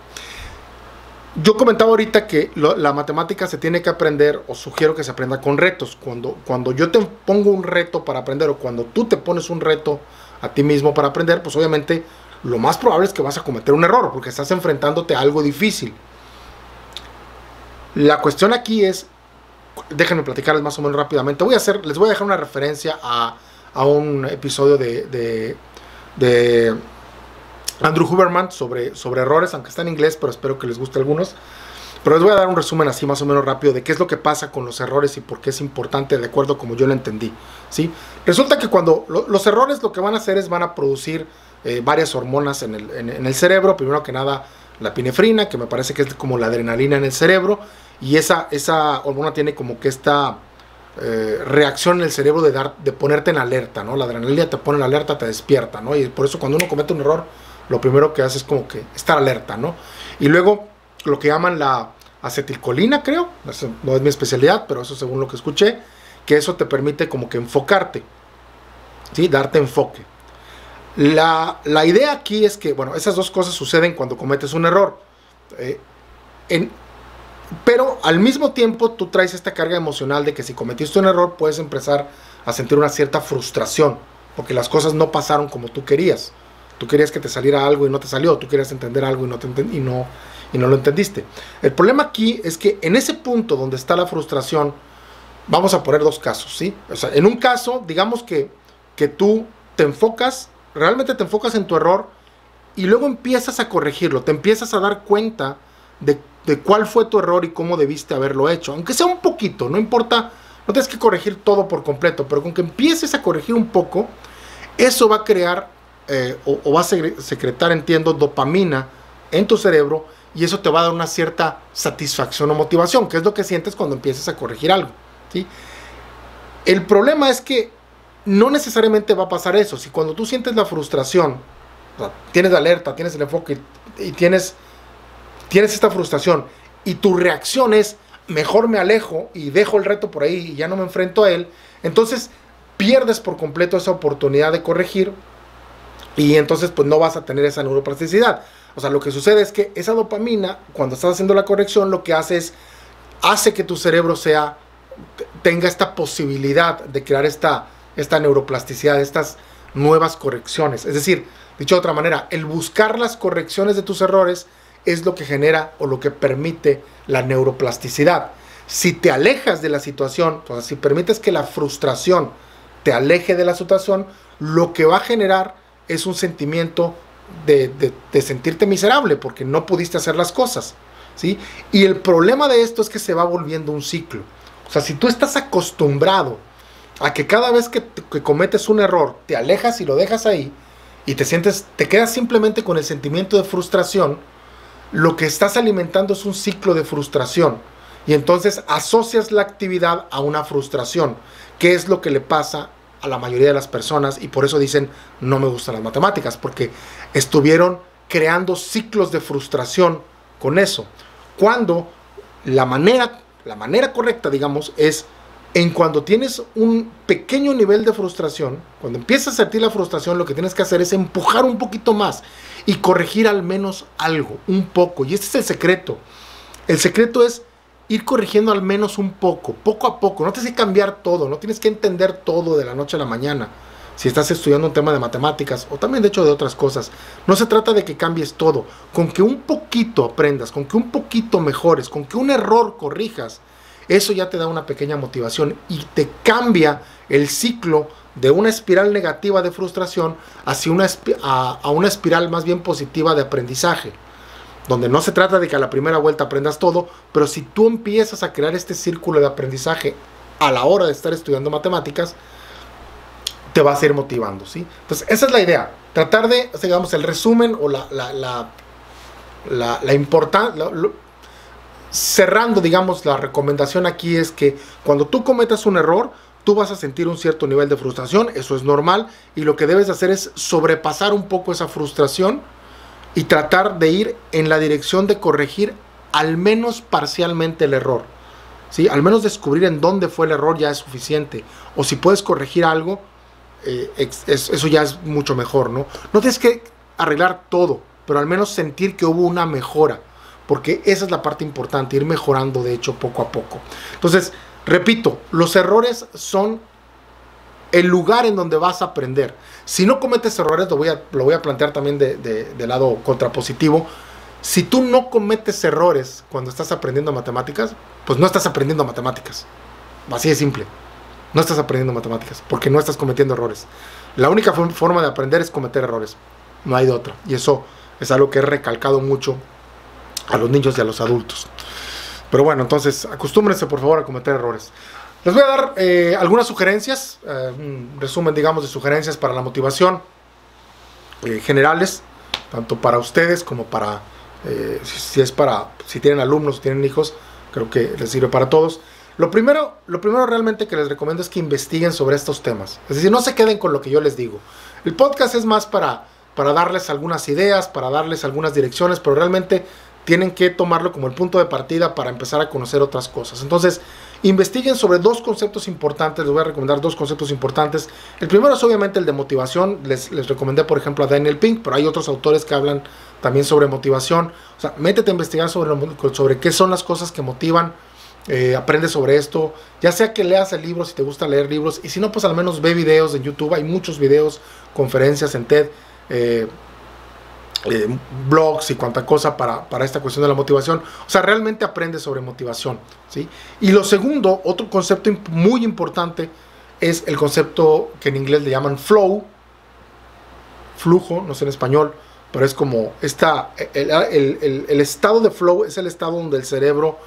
Yo comentaba ahorita que la matemática se tiene que aprender, o sugiero que se aprenda con retos. Cuando yo te pongo un reto para aprender, o cuando tú te pones un reto a ti mismo para aprender, pues obviamente lo más probable es que vas a cometer un error, porque estás enfrentándote a algo difícil. La cuestión aquí es, déjenme platicarles más o menos rápidamente. Les voy a dejar una referencia a un episodio de Andrew Huberman sobre errores, aunque está en inglés, pero espero que les guste algunos. Pero les voy a dar un resumen así más o menos rápido de qué es lo que pasa con los errores y por qué es importante, de acuerdo como yo lo entendí, ¿sí? Resulta que cuando los errores lo que van a hacer es van a producir varias hormonas en el cerebro. Primero que nada la epinefrina, que me parece que es como la adrenalina en el cerebro, y esa hormona tiene como que esta reacción en el cerebro de ponerte en alerta, ¿no? La adrenalina te pone en alerta, te despierta, ¿no? Y por eso cuando uno comete un error, lo primero que hace es como que estar alerta, ¿no? Y luego lo que llaman la acetilcolina, creo, eso no es mi especialidad, pero eso según lo que escuché, que eso te permite como que enfocarte, ¿sí? Darte enfoque. La idea aquí es que, bueno, esas dos cosas suceden cuando cometes un error. Pero al mismo tiempo tú traes esta carga emocional de que si cometiste un error puedes empezar a sentir una cierta frustración, porque las cosas no pasaron como tú querías. Tú querías que te saliera algo y no te salió, tú querías entender algo y no lo entendiste. El problema aquí es que en ese punto donde está la frustración, vamos a poner dos casos, ¿sí? O sea, en un caso, digamos que tú te enfocas, realmente te enfocas en tu error y luego empiezas a corregirlo, te empiezas a dar cuenta de cuál fue tu error y cómo debiste haberlo hecho, aunque sea un poquito, no importa, no tienes que corregir todo por completo, pero con que empieces a corregir un poco, eso va a crear o va a secretar, entiendo, dopamina en tu cerebro, y eso te va a dar una cierta satisfacción o motivación, que es lo que sientes cuando empiezas a corregir algo, ¿sí? El problema es que no necesariamente va a pasar eso. Si cuando tú sientes la frustración, o sea, tienes la alerta, tienes el enfoque y tienes esta frustración y tu reacción es mejor me alejo y dejo el reto por ahí y ya no me enfrento a él, entonces pierdes por completo esa oportunidad de corregir y entonces pues no vas a tener esa neuroplasticidad. O sea, lo que sucede es que esa dopamina, cuando estás haciendo la corrección, lo que hace que tu cerebro tenga esta posibilidad de crear esta neuroplasticidad, estas nuevas correcciones. Es decir, dicho de otra manera, el buscar las correcciones de tus errores es lo que genera o lo que permite la neuroplasticidad. Si te alejas de la situación, o sea, si permites que la frustración te aleje de la situación, lo que va a generar es un sentimiento de sentirte miserable porque no pudiste hacer las cosas, ¿sí? Y el problema de esto es que se va volviendo un ciclo. O sea, si tú estás acostumbrado a que cada vez que cometes un error te alejas y lo dejas ahí y te quedas simplemente con el sentimiento de frustración, lo que estás alimentando es un ciclo de frustración y entonces asocias la actividad a una frustración, que es lo que le pasa a la mayoría de las personas, y por eso dicen no me gustan las matemáticas, porque estuvieron creando ciclos de frustración con eso, cuando la manera correcta, digamos, es en cuando tienes un pequeño nivel de frustración, cuando empiezas a sentir la frustración, lo que tienes que hacer es empujar un poquito más y corregir al menos algo, un poco. Y este es el secreto. El secreto es ir corrigiendo al menos un poco, poco a poco. No tienes que cambiar todo, no tienes que entender todo de la noche a la mañana. Si estás estudiando un tema de matemáticas o también de hecho de otras cosas, no se trata de que cambies todo. Con que un poquito aprendas, con que un poquito mejores, con que un error corrijas, eso ya te da una pequeña motivación y te cambia el ciclo de una espiral negativa de frustración hacia a una espiral más bien positiva de aprendizaje, donde no se trata de que a la primera vuelta aprendas todo, pero si tú empiezas a crear este círculo de aprendizaje a la hora de estar estudiando matemáticas, te vas a ir motivando, ¿sí? Entonces esa es la idea, tratar de, digamos, el resumen o la importancia. Cerrando, digamos, la recomendación aquí es que cuando tú cometas un error, tú vas a sentir un cierto nivel de frustración, eso es normal, y lo que debes hacer es sobrepasar un poco esa frustración y tratar de ir en la dirección de corregir al menos parcialmente el error, ¿sí? Al menos descubrir en dónde fue el error ya es suficiente, o si puedes corregir algo, eso ya es mucho mejor, ¿no? No tienes que arreglar todo, pero al menos sentir que hubo una mejora, porque esa es la parte importante, ir mejorando de hecho poco a poco. Entonces, repito, los errores son el lugar en donde vas a aprender. Si no cometes errores, lo voy a plantear también de lado contrapositivo. Si tú no cometes errores cuando estás aprendiendo matemáticas, pues no estás aprendiendo matemáticas. Así de simple. No estás aprendiendo matemáticas porque no estás cometiendo errores. La única forma de aprender es cometer errores. No hay de otra. Y eso es algo que he recalcado mucho a los niños y a los adultos. Pero bueno, entonces acostúmbrense por favor a cometer errores. Les voy a dar algunas sugerencias, un resumen, digamos, de sugerencias para la motivación generales, tanto para ustedes como para, si tienen alumnos, si tienen hijos, creo que les sirve para todos. Lo primero realmente que les recomiendo es que investiguen sobre estos temas. Es decir, no se queden con lo que yo les digo. El podcast es más para darles algunas ideas, para darles algunas direcciones, pero realmente tienen que tomarlo como el punto de partida para empezar a conocer otras cosas. Entonces, investiguen sobre dos conceptos importantes. Les voy a recomendar dos conceptos importantes. El primero es obviamente el de motivación. Les recomendé, por ejemplo, a Daniel Pink, pero hay otros autores que hablan también sobre motivación. O sea, métete a investigar sobre qué son las cosas que motivan. Aprende sobre esto, ya sea que leas el libro si te gusta leer libros, y si no, pues al menos ve videos en YouTube. Hay muchos videos, conferencias en TED, blogs y cuanta cosa para esta cuestión de la motivación. O sea, realmente aprende sobre motivación, ¿sí? Y lo segundo, otro concepto muy importante, es el concepto que en inglés le llaman flow, flujo, no sé en español, pero es como el estado de flow es el estado donde el cerebro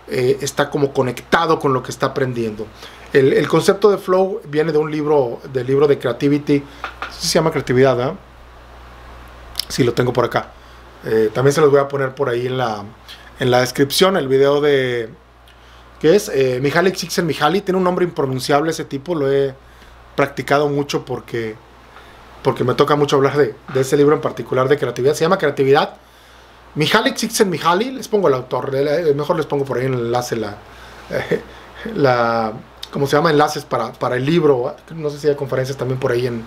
está como conectado con lo que está aprendiendo. El concepto de flow viene de un libro de Creativity, se llama Creatividad, ¿eh? Sí, lo tengo por acá. También se los voy a poner por ahí en la descripción, el video de... ¿Qué es? Mihaly Csikszentmihalyi. Tiene un nombre impronunciable ese tipo, lo he practicado mucho porque me toca mucho hablar de ese libro en particular de creatividad. Se llama Creatividad. Mihaly Csikszentmihalyi, les pongo el autor, mejor les pongo por ahí en el enlace ¿cómo se llama? Enlaces para el libro. No sé si hay conferencias también por ahí en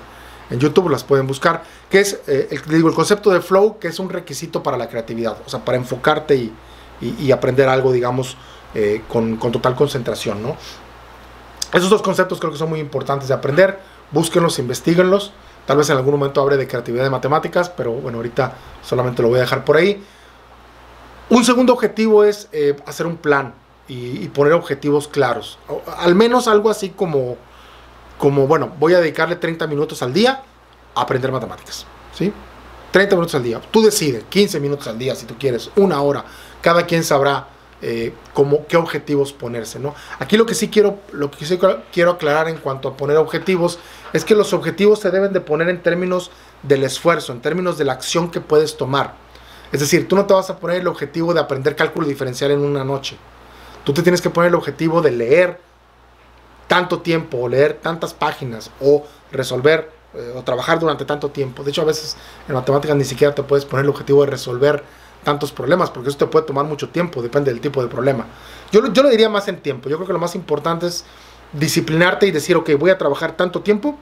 YouTube, las pueden buscar. Que es, el concepto de flow, que es un requisito para la creatividad, o sea, para enfocarte y aprender algo, digamos, con total concentración, ¿no? Esos dos conceptos creo que son muy importantes de aprender. Búsquenlos, investíguenlos. Tal vez en algún momento hable de creatividad de matemáticas, pero bueno, ahorita solamente lo voy a dejar por ahí. Un segundo objetivo es hacer un plan y poner objetivos claros. O, al menos algo así como, bueno, voy a dedicarle 30 minutos al día a aprender matemáticas, ¿sí? 30 minutos al día. Tú decides, 15 minutos al día si tú quieres, una hora. Cada quien sabrá qué objetivos ponerse, ¿no? Aquí lo que sí quiero aclarar en cuanto a poner objetivos es que los objetivos se deben de poner en términos del esfuerzo, en términos de la acción que puedes tomar. Es decir, tú no te vas a poner el objetivo de aprender cálculo diferencial en una noche. Tú te tienes que poner el objetivo de leer tanto tiempo, o leer tantas páginas, o resolver o trabajar durante tanto tiempo. De hecho, a veces en matemáticas ni siquiera te puedes poner el objetivo de resolver tantos problemas, porque eso te puede tomar mucho tiempo, depende del tipo de problema. Yo lo diría más en tiempo. Yo creo que lo más importante es disciplinarte y decir, ok, voy a trabajar tanto tiempo.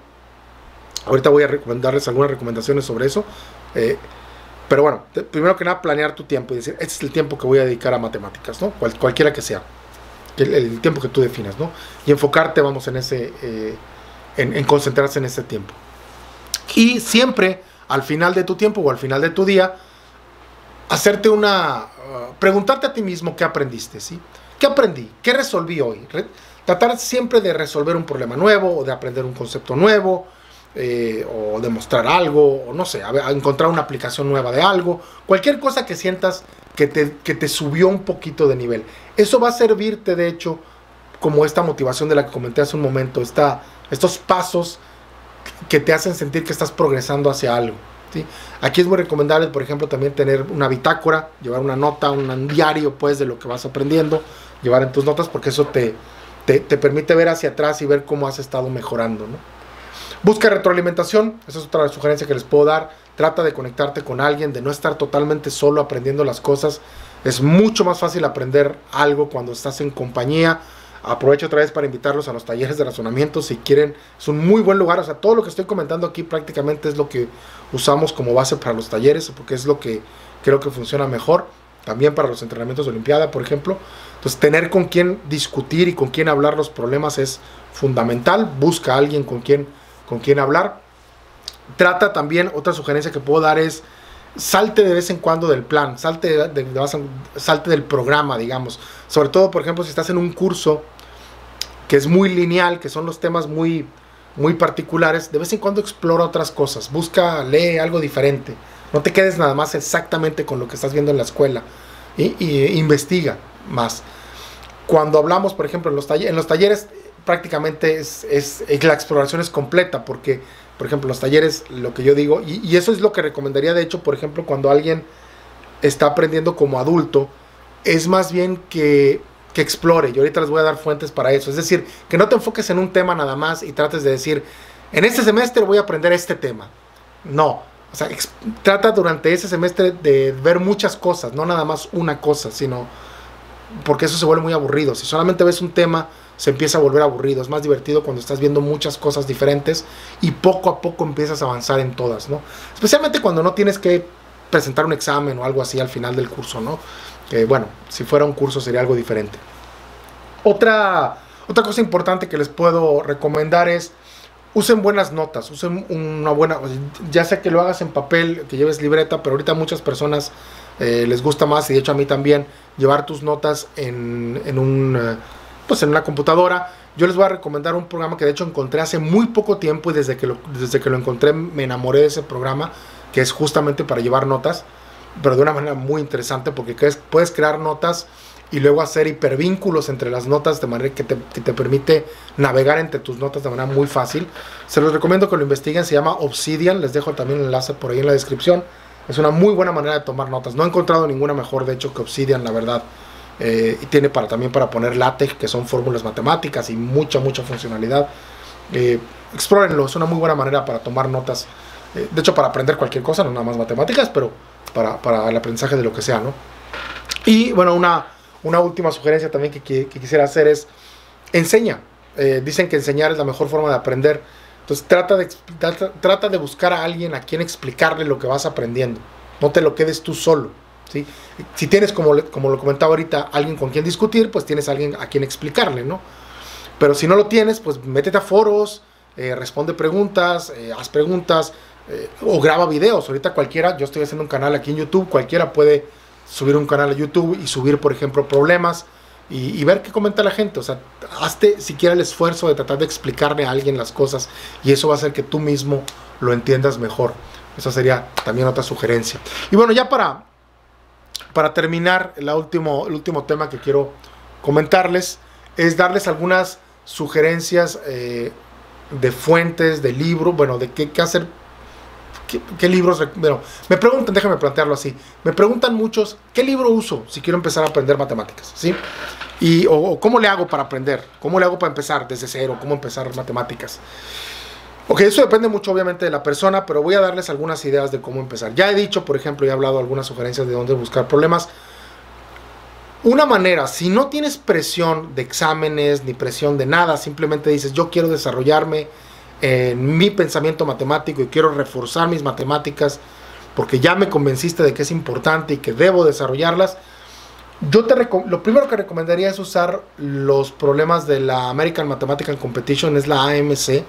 Ahorita voy a darles algunas recomendaciones sobre eso. Pero bueno, primero que nada, planear tu tiempo y decir, este es el tiempo que voy a dedicar a matemáticas, ¿no? Cualquiera que sea. El tiempo que tú definas, ¿no? Y enfocarte, vamos, en concentrarse en ese tiempo. Y siempre, al final de tu tiempo o al final de tu día, hacerte preguntarte a ti mismo qué aprendiste, ¿sí? ¿Qué aprendí? ¿Qué resolví hoy? Tratar siempre de resolver un problema nuevo, o de aprender un concepto nuevo, o demostrar algo, o no sé, a encontrar una aplicación nueva de algo, cualquier cosa que sientas que te subió un poquito de nivel. Eso va a servirte, de hecho, como esta motivación de la que comenté hace un momento, estos pasos que te hacen sentir que estás progresando hacia algo, ¿sí? Aquí es muy recomendable, por ejemplo, también tener una bitácora, llevar una nota, un diario, pues, de lo que vas aprendiendo, llevar en tus notas, porque eso te permite ver hacia atrás y ver cómo has estado mejorando, ¿no? Busca retroalimentación, esa es otra sugerencia que les puedo dar. Trata de conectarte con alguien, de no estar totalmente solo aprendiendo las cosas. Es mucho más fácil aprender algo cuando estás en compañía. Aprovecho otra vez para invitarlos a los talleres de razonamiento si quieren. Es un muy buen lugar, o sea, todo lo que estoy comentando aquí prácticamente es lo que usamos como base para los talleres, porque es lo que creo que funciona mejor. También para los entrenamientos de Olimpiada, por ejemplo. Entonces, tener con quién discutir y con quién hablar los problemas es fundamental. Busca a alguien con quien hablar. Trata también, otra sugerencia que puedo dar es, salte de vez en cuando del plan, salte del programa, digamos. Sobre todo, por ejemplo, si estás en un curso que es muy lineal, que son los temas muy, muy particulares, de vez en cuando explora otras cosas. Lee algo diferente. No te quedes nada más exactamente con lo que estás viendo en la escuela. Y investiga más. Cuando hablamos, por ejemplo, en los talleres, prácticamente la exploración es completa, porque, por ejemplo, los talleres, lo que yo digo, y eso es lo que recomendaría, de hecho, por ejemplo, cuando alguien está aprendiendo como adulto, es más bien que que explore. Y ahorita les voy a dar fuentes para eso. Es decir, que no te enfoques en un tema nada más y trates de decir, en este semestre voy a aprender este tema. No. O sea, trata durante ese semestre de ver muchas cosas, no nada más una cosa, sino porque eso se vuelve muy aburrido. Si solamente ves un tema, se empieza a volver aburrido. Es más divertido cuando estás viendo muchas cosas diferentes y poco a poco empiezas a avanzar en todas, ¿no? Especialmente cuando no tienes que presentar un examen o algo así al final del curso, ¿no? Bueno, si fuera un curso sería algo diferente. Otra cosa importante que les puedo recomendar es usen buenas notas, usen una buena, ya sea que lo hagas en papel, que lleves libreta, pero ahorita a muchas personas les gusta más, y de hecho a mí también, llevar tus notas en una computadora. Yo les voy a recomendar un programa que de hecho encontré hace muy poco tiempo, y desde que lo encontré me enamoré de ese programa, que es justamente para llevar notas, pero de una manera muy interesante, porque puedes crear notas y luego hacer hipervínculos entre las notas, de manera que te permite navegar entre tus notas de manera muy fácil. Se los recomiendo que lo investiguen, se llama Obsidian, les dejo también el enlace por ahí en la descripción. Es una muy buena manera de tomar notas. No he encontrado ninguna mejor, de hecho, que Obsidian, la verdad. Y tiene también para poner LaTeX, que son fórmulas matemáticas y mucha funcionalidad. Explórenlo, es una muy buena manera para tomar notas. De hecho, para aprender cualquier cosa, no nada más matemáticas, pero para el aprendizaje de lo que sea, ¿no? Y bueno, una última sugerencia también que quisiera hacer es enseña. Dicen que enseñar es la mejor forma de aprender. Entonces trata de buscar a alguien a quien explicarle lo que vas aprendiendo. No te lo quedes tú solo, ¿sí? Si tienes, como lo comentaba ahorita, alguien con quien discutir, pues tienes a alguien a quien explicarle, ¿no? Pero si no lo tienes, pues métete a foros, responde preguntas, haz preguntas, o graba videos. Ahorita cualquiera, yo estoy haciendo un canal aquí en YouTube, cualquiera puede subir un canal a YouTube y subir, por ejemplo, problemas y ver qué comenta la gente. O sea, hazte siquiera el esfuerzo de tratar de explicarle a alguien las cosas, y eso va a hacer que tú mismo lo entiendas mejor. Esa sería también otra sugerencia. Y bueno, ya para terminar, el último tema que quiero comentarles es darles algunas sugerencias de fuentes, de libros, bueno, de qué hacer. ¿Qué libros? Bueno, me preguntan, déjame plantearlo así. Me preguntan muchos, ¿qué libro uso si quiero empezar a aprender matemáticas? ¿Sí? O ¿cómo le hago para aprender? ¿Cómo le hago para empezar desde cero? ¿Cómo empezar matemáticas? Ok, eso depende mucho obviamente de la persona, pero voy a darles algunas ideas de cómo empezar. Ya he dicho, por ejemplo, he hablado algunas sugerencias de dónde buscar problemas. Una manera, si no tienes presión de exámenes ni presión de nada, simplemente dices, yo quiero desarrollarme en mi pensamiento matemático y quiero reforzar mis matemáticas porque ya me convenciste de que es importante y que debo desarrollarlas, lo primero que recomendaría es usar los problemas de la American Mathematical Competition, es la AMC,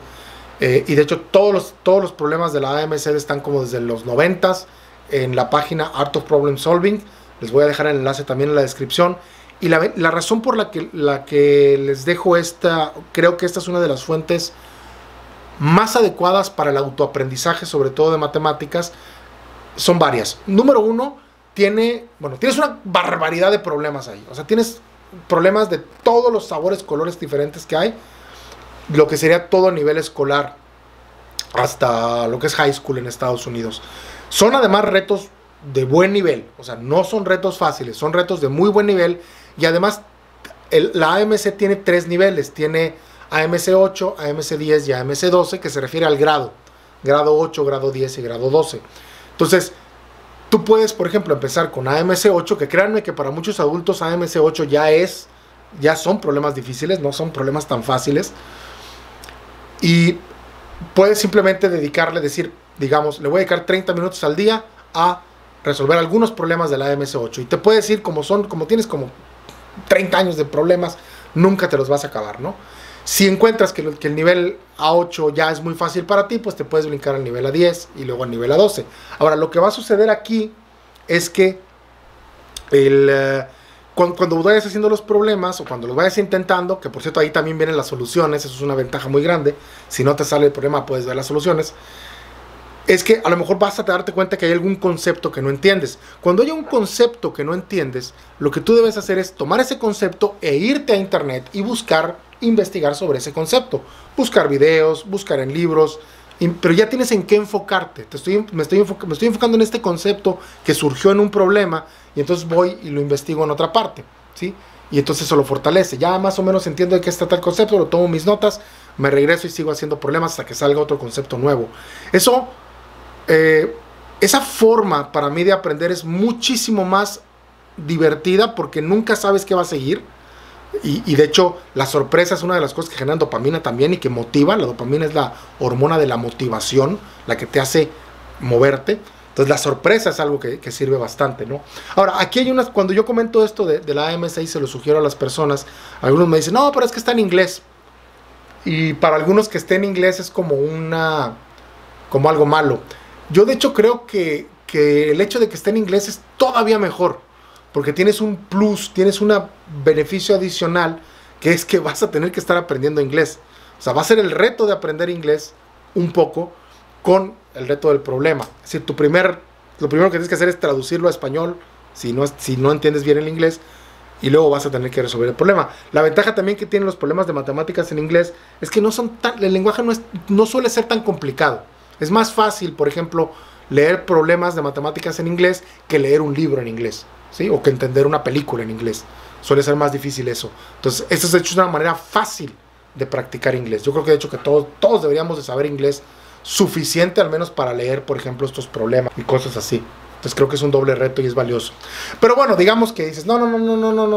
y de hecho todos los problemas de la AMC están como desde los 90s en la página Art of Problem Solving. Les voy a dejar el enlace también en la descripción. Y la razón por la que les dejo creo que esta es una de las fuentes más adecuadas para el autoaprendizaje, sobre todo de matemáticas, son varias. Número uno, tienes una barbaridad de problemas ahí. O sea, tienes problemas de todos los sabores, colores diferentes que hay, lo que sería todo a nivel escolar, hasta lo que es high school en Estados Unidos. Son además retos de buen nivel, o sea, no son retos fáciles, son retos de muy buen nivel, y además la AMC tiene 3 niveles, tiene AMC 8, AMC 10 y AMC 12, que se refiere al grado 8, grado 10 y grado 12. Entonces, tú puedes, por ejemplo, empezar con AMC 8, que créanme que para muchos adultos AMC 8 ya son problemas difíciles, no son problemas tan fáciles, y puedes simplemente digamos, le voy a dedicar 30 minutos al día a resolver algunos problemas de la AMC 8, y te puedes ir como tienes como 30 años de problemas, nunca te los vas a acabar, ¿no? Si encuentras que el nivel A8 ya es muy fácil para ti, pues te puedes brincar al nivel A10 y luego al nivel A12. Ahora, lo que va a suceder aquí es que cuando vayas haciendo los problemas o cuando los vayas intentando, que por cierto ahí también vienen las soluciones, eso es una ventaja muy grande, si no te sale el problema puedes ver las soluciones, es que a lo mejor vas a darte cuenta que hay algún concepto que no entiendes. Cuando haya un concepto que no entiendes, lo que tú debes hacer es tomar ese concepto e irte a internet y investigar sobre ese concepto. Buscar videos, buscar en libros, pero ya tienes en qué enfocarte. Me estoy enfocando en este concepto que surgió en un problema, y entonces voy y lo investigo en otra parte, ¿sí? y entonces eso lo fortalece. Ya más o menos entiendo de qué está tal concepto, lo tomo mis notas, me regreso y sigo haciendo problemas hasta que salga otro concepto nuevo. Eso, esa forma para mí de aprender es muchísimo más divertida porque nunca sabes qué va a seguir. Y de hecho, la sorpresa es una de las cosas que generan dopamina también y que motiva. La dopamina es la hormona de la motivación, la que te hace moverte. Entonces, la sorpresa es algo que sirve bastante, ¿no? Ahora, aquí hay unas, cuando yo comento esto de la AMC y se lo sugiero a las personas, algunos me dicen, no, pero es que está en inglés. Y para algunos que esté en inglés es como algo malo. Yo, de hecho, creo que el hecho de que esté en inglés es todavía mejor. Porque tienes un plus, tienes un beneficio adicional, que es que vas a tener que estar aprendiendo inglés. O sea, va a ser el reto de aprender inglés un poco con el reto del problema. Es decir, lo primero que tienes que hacer es traducirlo a español, si no entiendes bien el inglés, y luego vas a tener que resolver el problema. La ventaja también que tienen los problemas de matemáticas en inglés es que el lenguaje no suele ser tan complicado. Es más fácil, por ejemplo, leer problemas de matemáticas en inglés que leer un libro en inglés. ¿Sí? O que entender una película en inglés. Suele ser más difícil eso. Entonces, esta es de hecho una manera fácil de practicar inglés. Yo creo que de hecho que todos deberíamos de saber inglés suficiente al menos para leer, por ejemplo, estos problemas y cosas así. Entonces creo que es un doble reto y es valioso. Pero bueno, digamos que dices, no,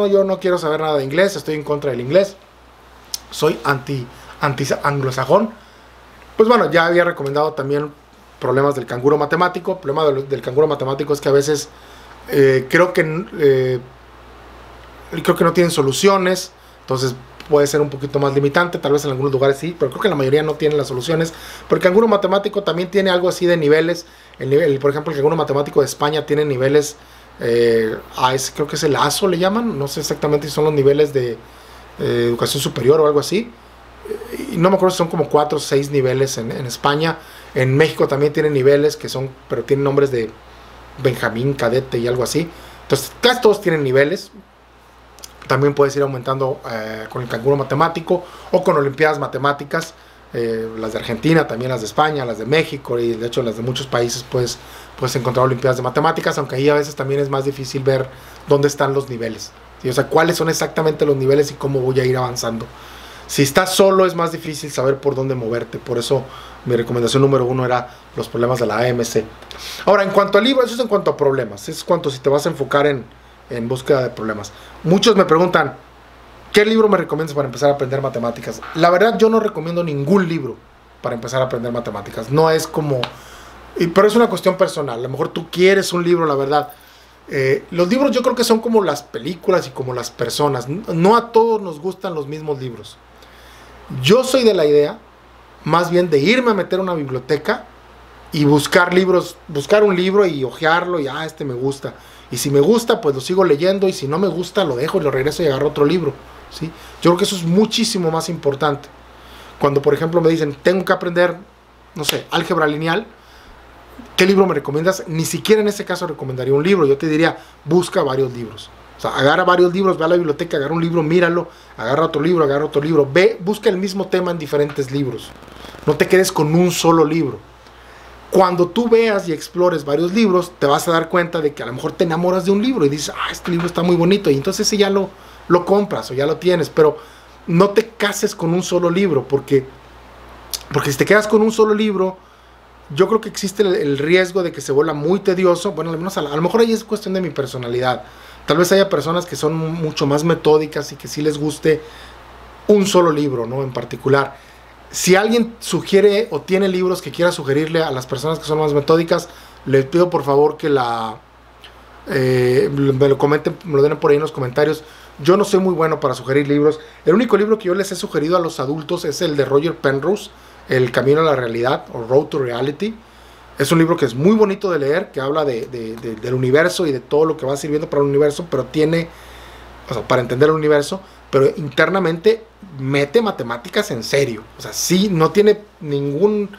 yo no quiero saber nada de inglés, estoy en contra del inglés, soy anti-anglosajón. Pues bueno, ya había recomendado también problemas del canguro matemático. El problema del canguro matemático es que a veces creo que no tienen soluciones, entonces puede ser un poquito más limitante, tal vez en algunos lugares sí, pero creo que la mayoría no tienen las soluciones. Pero el canguro matemático también tiene algo así de niveles. Por ejemplo, el canguro matemático de España tiene niveles, creo que es el ASO le llaman, no sé exactamente si son los niveles de educación superior o algo así, y no me acuerdo si son como 4 o 6 niveles en España. En México también tienen niveles pero tienen nombres de Benjamín, cadete y algo así. Entonces casi todos tienen niveles. También puedes ir aumentando con el canguro matemático o con olimpiadas matemáticas, las de Argentina, también las de España, las de México y de hecho las de muchos países puedes encontrar olimpiadas de matemáticas, aunque ahí a veces también es más difícil ver dónde están los niveles, ¿sí? O sea, cuáles son exactamente los niveles y cómo voy a ir avanzando. Si estás solo es más difícil saber por dónde moverte, por eso mi recomendación número 1 era los problemas de la AMC. Ahora, en cuanto al libro, eso es en cuanto a problemas, es cuanto si te vas a enfocar en búsqueda de problemas. Muchos me preguntan, ¿qué libro me recomiendas para empezar a aprender matemáticas? La verdad, yo no recomiendo ningún libro para empezar a aprender matemáticas. No es como... Pero es una cuestión personal. A lo mejor tú quieres un libro, la verdad. Los libros yo creo que son como las películas y como las personas. No a todos nos gustan los mismos libros. Yo soy de la idea, más bien, de irme a meter a una biblioteca y buscar libros, buscar un libro y hojearlo y este me gusta. Y si me gusta, pues lo sigo leyendo, y si no me gusta, lo dejo y lo regreso y agarro otro libro, ¿sí? Yo creo que eso es muchísimo más importante. Cuando, por ejemplo, me dicen, tengo que aprender, no sé, álgebra lineal, ¿qué libro me recomiendas? Ni siquiera en ese caso recomendaría un libro. Yo te diría, busca varios libros. O sea, agarra varios libros, ve a la biblioteca, agarra un libro, míralo, agarra otro libro, ve, busca el mismo tema en diferentes libros. No te quedes con un solo libro. Cuando tú veas y explores varios libros, te vas a dar cuenta de que a lo mejor te enamoras de un libro y dices, este libro está muy bonito, y entonces ese ya lo compras o ya lo tienes. Pero no te cases con un solo libro, porque si te quedas con un solo libro, yo creo que existe el riesgo de que se vuelva muy tedioso. Bueno, al menos a lo mejor ahí es cuestión de mi personalidad. Tal vez haya personas que son mucho más metódicas y que sí les guste un solo libro, ¿no? En particular. Si alguien sugiere o tiene libros que quiera sugerirle a las personas que son más metódicas, les pido por favor que me lo comenten, me lo den por ahí en los comentarios. Yo no soy muy bueno para sugerir libros. El único libro que yo les he sugerido a los adultos es el de Roger Penrose, El Camino a la Realidad, o Road to Reality. Es un libro que es muy bonito de leer, que habla del universo y de todo lo que va sirviendo para el universo, pero para entender el universo, pero internamente mete matemáticas en serio. O sea, sí, no tiene ningún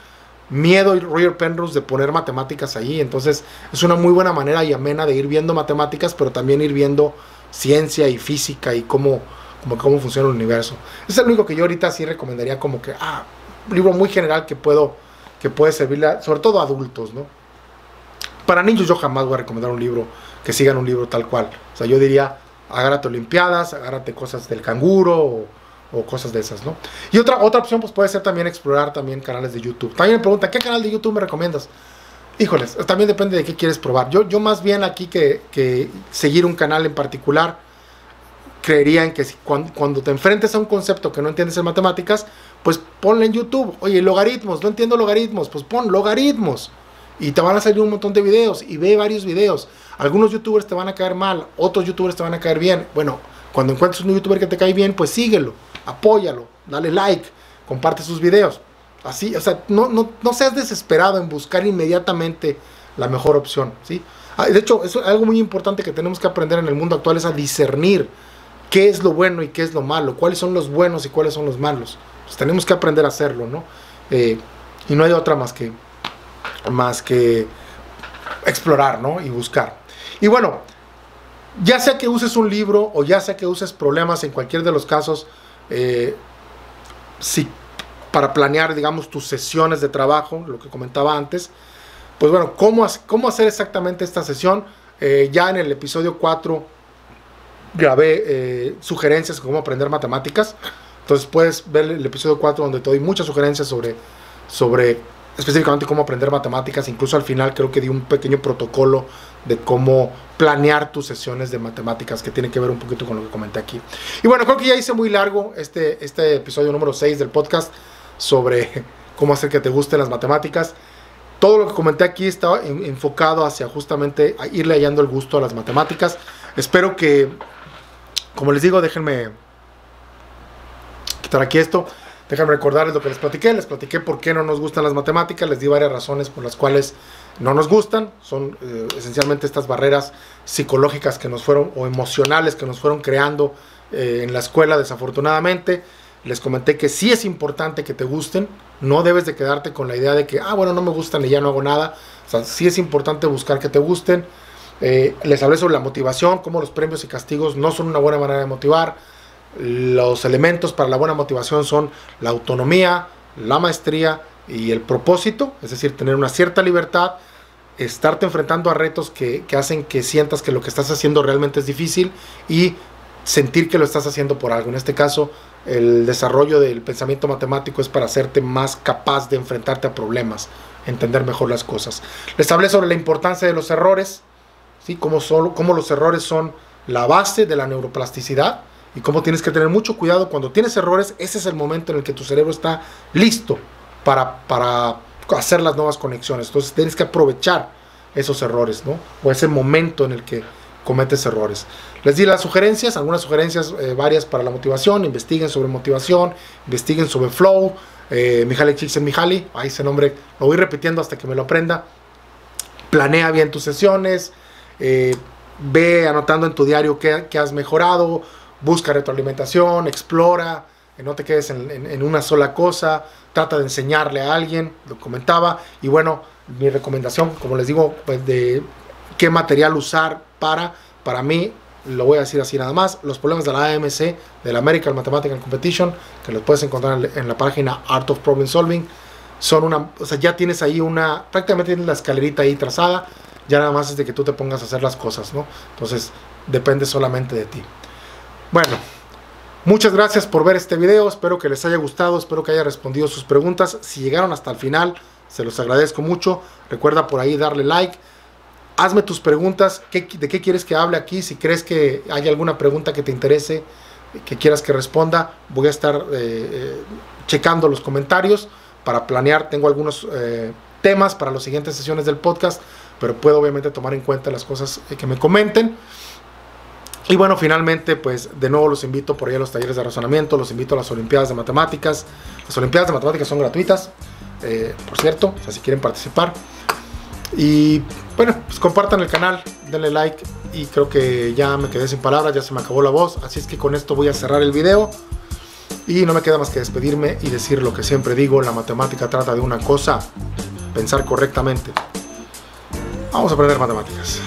miedo Roger Penrose de poner matemáticas ahí. Entonces es una muy buena manera y amena de ir viendo matemáticas, pero también ir viendo ciencia y física y cómo funciona el universo. Es el único que yo ahorita sí recomendaría, como que un libro muy general que puede servirle sobre todo a adultos, ¿no? Para niños yo jamás voy a recomendar un libro que sigan un libro tal cual. O sea, yo diría, agárrate olimpiadas, agárrate cosas del canguro o cosas de esas, ¿no? Y otra opción pues puede ser también explorar también canales de YouTube. También me preguntan, ¿qué canal de YouTube me recomiendas? Híjoles, también depende de qué quieres probar. Yo más bien aquí que seguir un canal en particular, creería en que cuando te enfrentes a un concepto que no entiendes en matemáticas, pues ponle en YouTube. Oye, logaritmos, no entiendo logaritmos, pues pon logaritmos. Y te van a salir un montón de videos y ve varios videos. Algunos youtubers te van a caer mal, otros youtubers te van a caer bien. Bueno, cuando encuentres un youtuber que te cae bien, pues síguelo, apóyalo, dale like, comparte sus videos. Así, o sea, no seas desesperado en buscar inmediatamente la mejor opción, ¿sí? De hecho, eso es algo muy importante que tenemos que aprender en el mundo actual, es a discernir qué es lo bueno y qué es lo malo, cuáles son los buenos y cuáles son los malos. Pues tenemos que aprender a hacerlo, ¿no? Y no hay otra más que explorar, ¿no? Y buscar. Y bueno, ya sea que uses un libro o ya sea que uses problemas, en cualquier de los casos, para planear, digamos, tus sesiones de trabajo, lo que comentaba antes, pues bueno, ¿cómo hacer exactamente esta sesión? Ya en el episodio 4 grabé sugerencias de cómo aprender matemáticas. Entonces puedes ver el episodio 4 donde te doy muchas sugerencias sobre específicamente cómo aprender matemáticas. Incluso al final creo que di un pequeño protocolo de cómo planear tus sesiones de matemáticas, que tiene que ver un poquito con lo que comenté aquí. Y bueno, creo que ya hice muy largo este episodio número 6 del podcast sobre cómo hacer que te gusten las matemáticas. Todo lo que comenté aquí estaba enfocado hacia justamente a irle hallando el gusto a las matemáticas. Espero que, como les digo, déjenme quitar aquí esto. Déjenme recordarles lo que les platiqué por qué no nos gustan las matemáticas, les di varias razones por las cuales no nos gustan. Son esencialmente estas barreras psicológicas que nos fueron, o emocionales que nos fueron creando en la escuela, desafortunadamente. Les comenté que sí es importante que te gusten, no debes de quedarte con la idea de que, bueno, no me gustan y ya no hago nada. O sea, sí es importante buscar que te gusten. Les hablé sobre la motivación, cómo los premios y castigos no son una buena manera de motivar. Los elementos para la buena motivación son la autonomía, la maestría y el propósito, es decir, tener una cierta libertad, estarte enfrentando a retos que hacen que sientas que lo que estás haciendo realmente es difícil y sentir que lo estás haciendo por algo. En este caso, el desarrollo del pensamiento matemático es para hacerte más capaz de enfrentarte a problemas, entender mejor las cosas. Les hablé sobre la importancia de los errores, ¿sí? Cómo los errores son la base de la neuroplasticidad y cómo tienes que tener mucho cuidado cuando tienes errores. Ese es el momento en el que tu cerebro está listo para hacer las nuevas conexiones. Entonces tienes que aprovechar esos errores, ¿no? O ese momento en el que cometes errores. Les di las sugerencias, algunas sugerencias varias para la motivación. Investiguen sobre motivación, investiguen sobre flow. Mihaly Csikszentmihalyi, ese nombre lo voy repitiendo hasta que me lo aprenda. Planea bien tus sesiones, ve anotando en tu diario qué has mejorado, busca retroalimentación, explora, no te quedes en una sola cosa, trata de enseñarle a alguien, lo comentaba. Y bueno, mi recomendación, como les digo, pues de qué material usar para mí, lo voy a decir así nada más, los problemas de la AMC, de la American Mathematical Competition, que los puedes encontrar en la página Art of Problem Solving, son o sea, ya tienes ahí prácticamente tienes la escalerita ahí trazada, ya nada más es de que tú te pongas a hacer las cosas, ¿no? Entonces, depende solamente de ti. Bueno, muchas gracias por ver este video, espero que les haya gustado, espero que haya respondido sus preguntas. Si llegaron hasta el final, se los agradezco mucho. Recuerda por ahí darle like. Hazme tus preguntas, de qué quieres que hable aquí. Si crees que hay alguna pregunta que te interese, que quieras que responda, voy a estar checando los comentarios para planear. Tengo algunos temas para las siguientes sesiones del podcast, pero puedo obviamente tomar en cuenta las cosas que me comenten. Y bueno, finalmente, pues de nuevo los invito por ahí a los talleres de razonamiento, los invito a las Olimpiadas de Matemáticas. Las Olimpiadas de Matemáticas son gratuitas, por cierto, o sea, si quieren participar. Y bueno, pues compartan el canal, denle like. Y creo que ya me quedé sin palabras, ya se me acabó la voz. Así es que con esto voy a cerrar el video. Y no me queda más que despedirme y decir lo que siempre digo: la matemática trata de una cosa, pensar correctamente. Vamos a aprender matemáticas.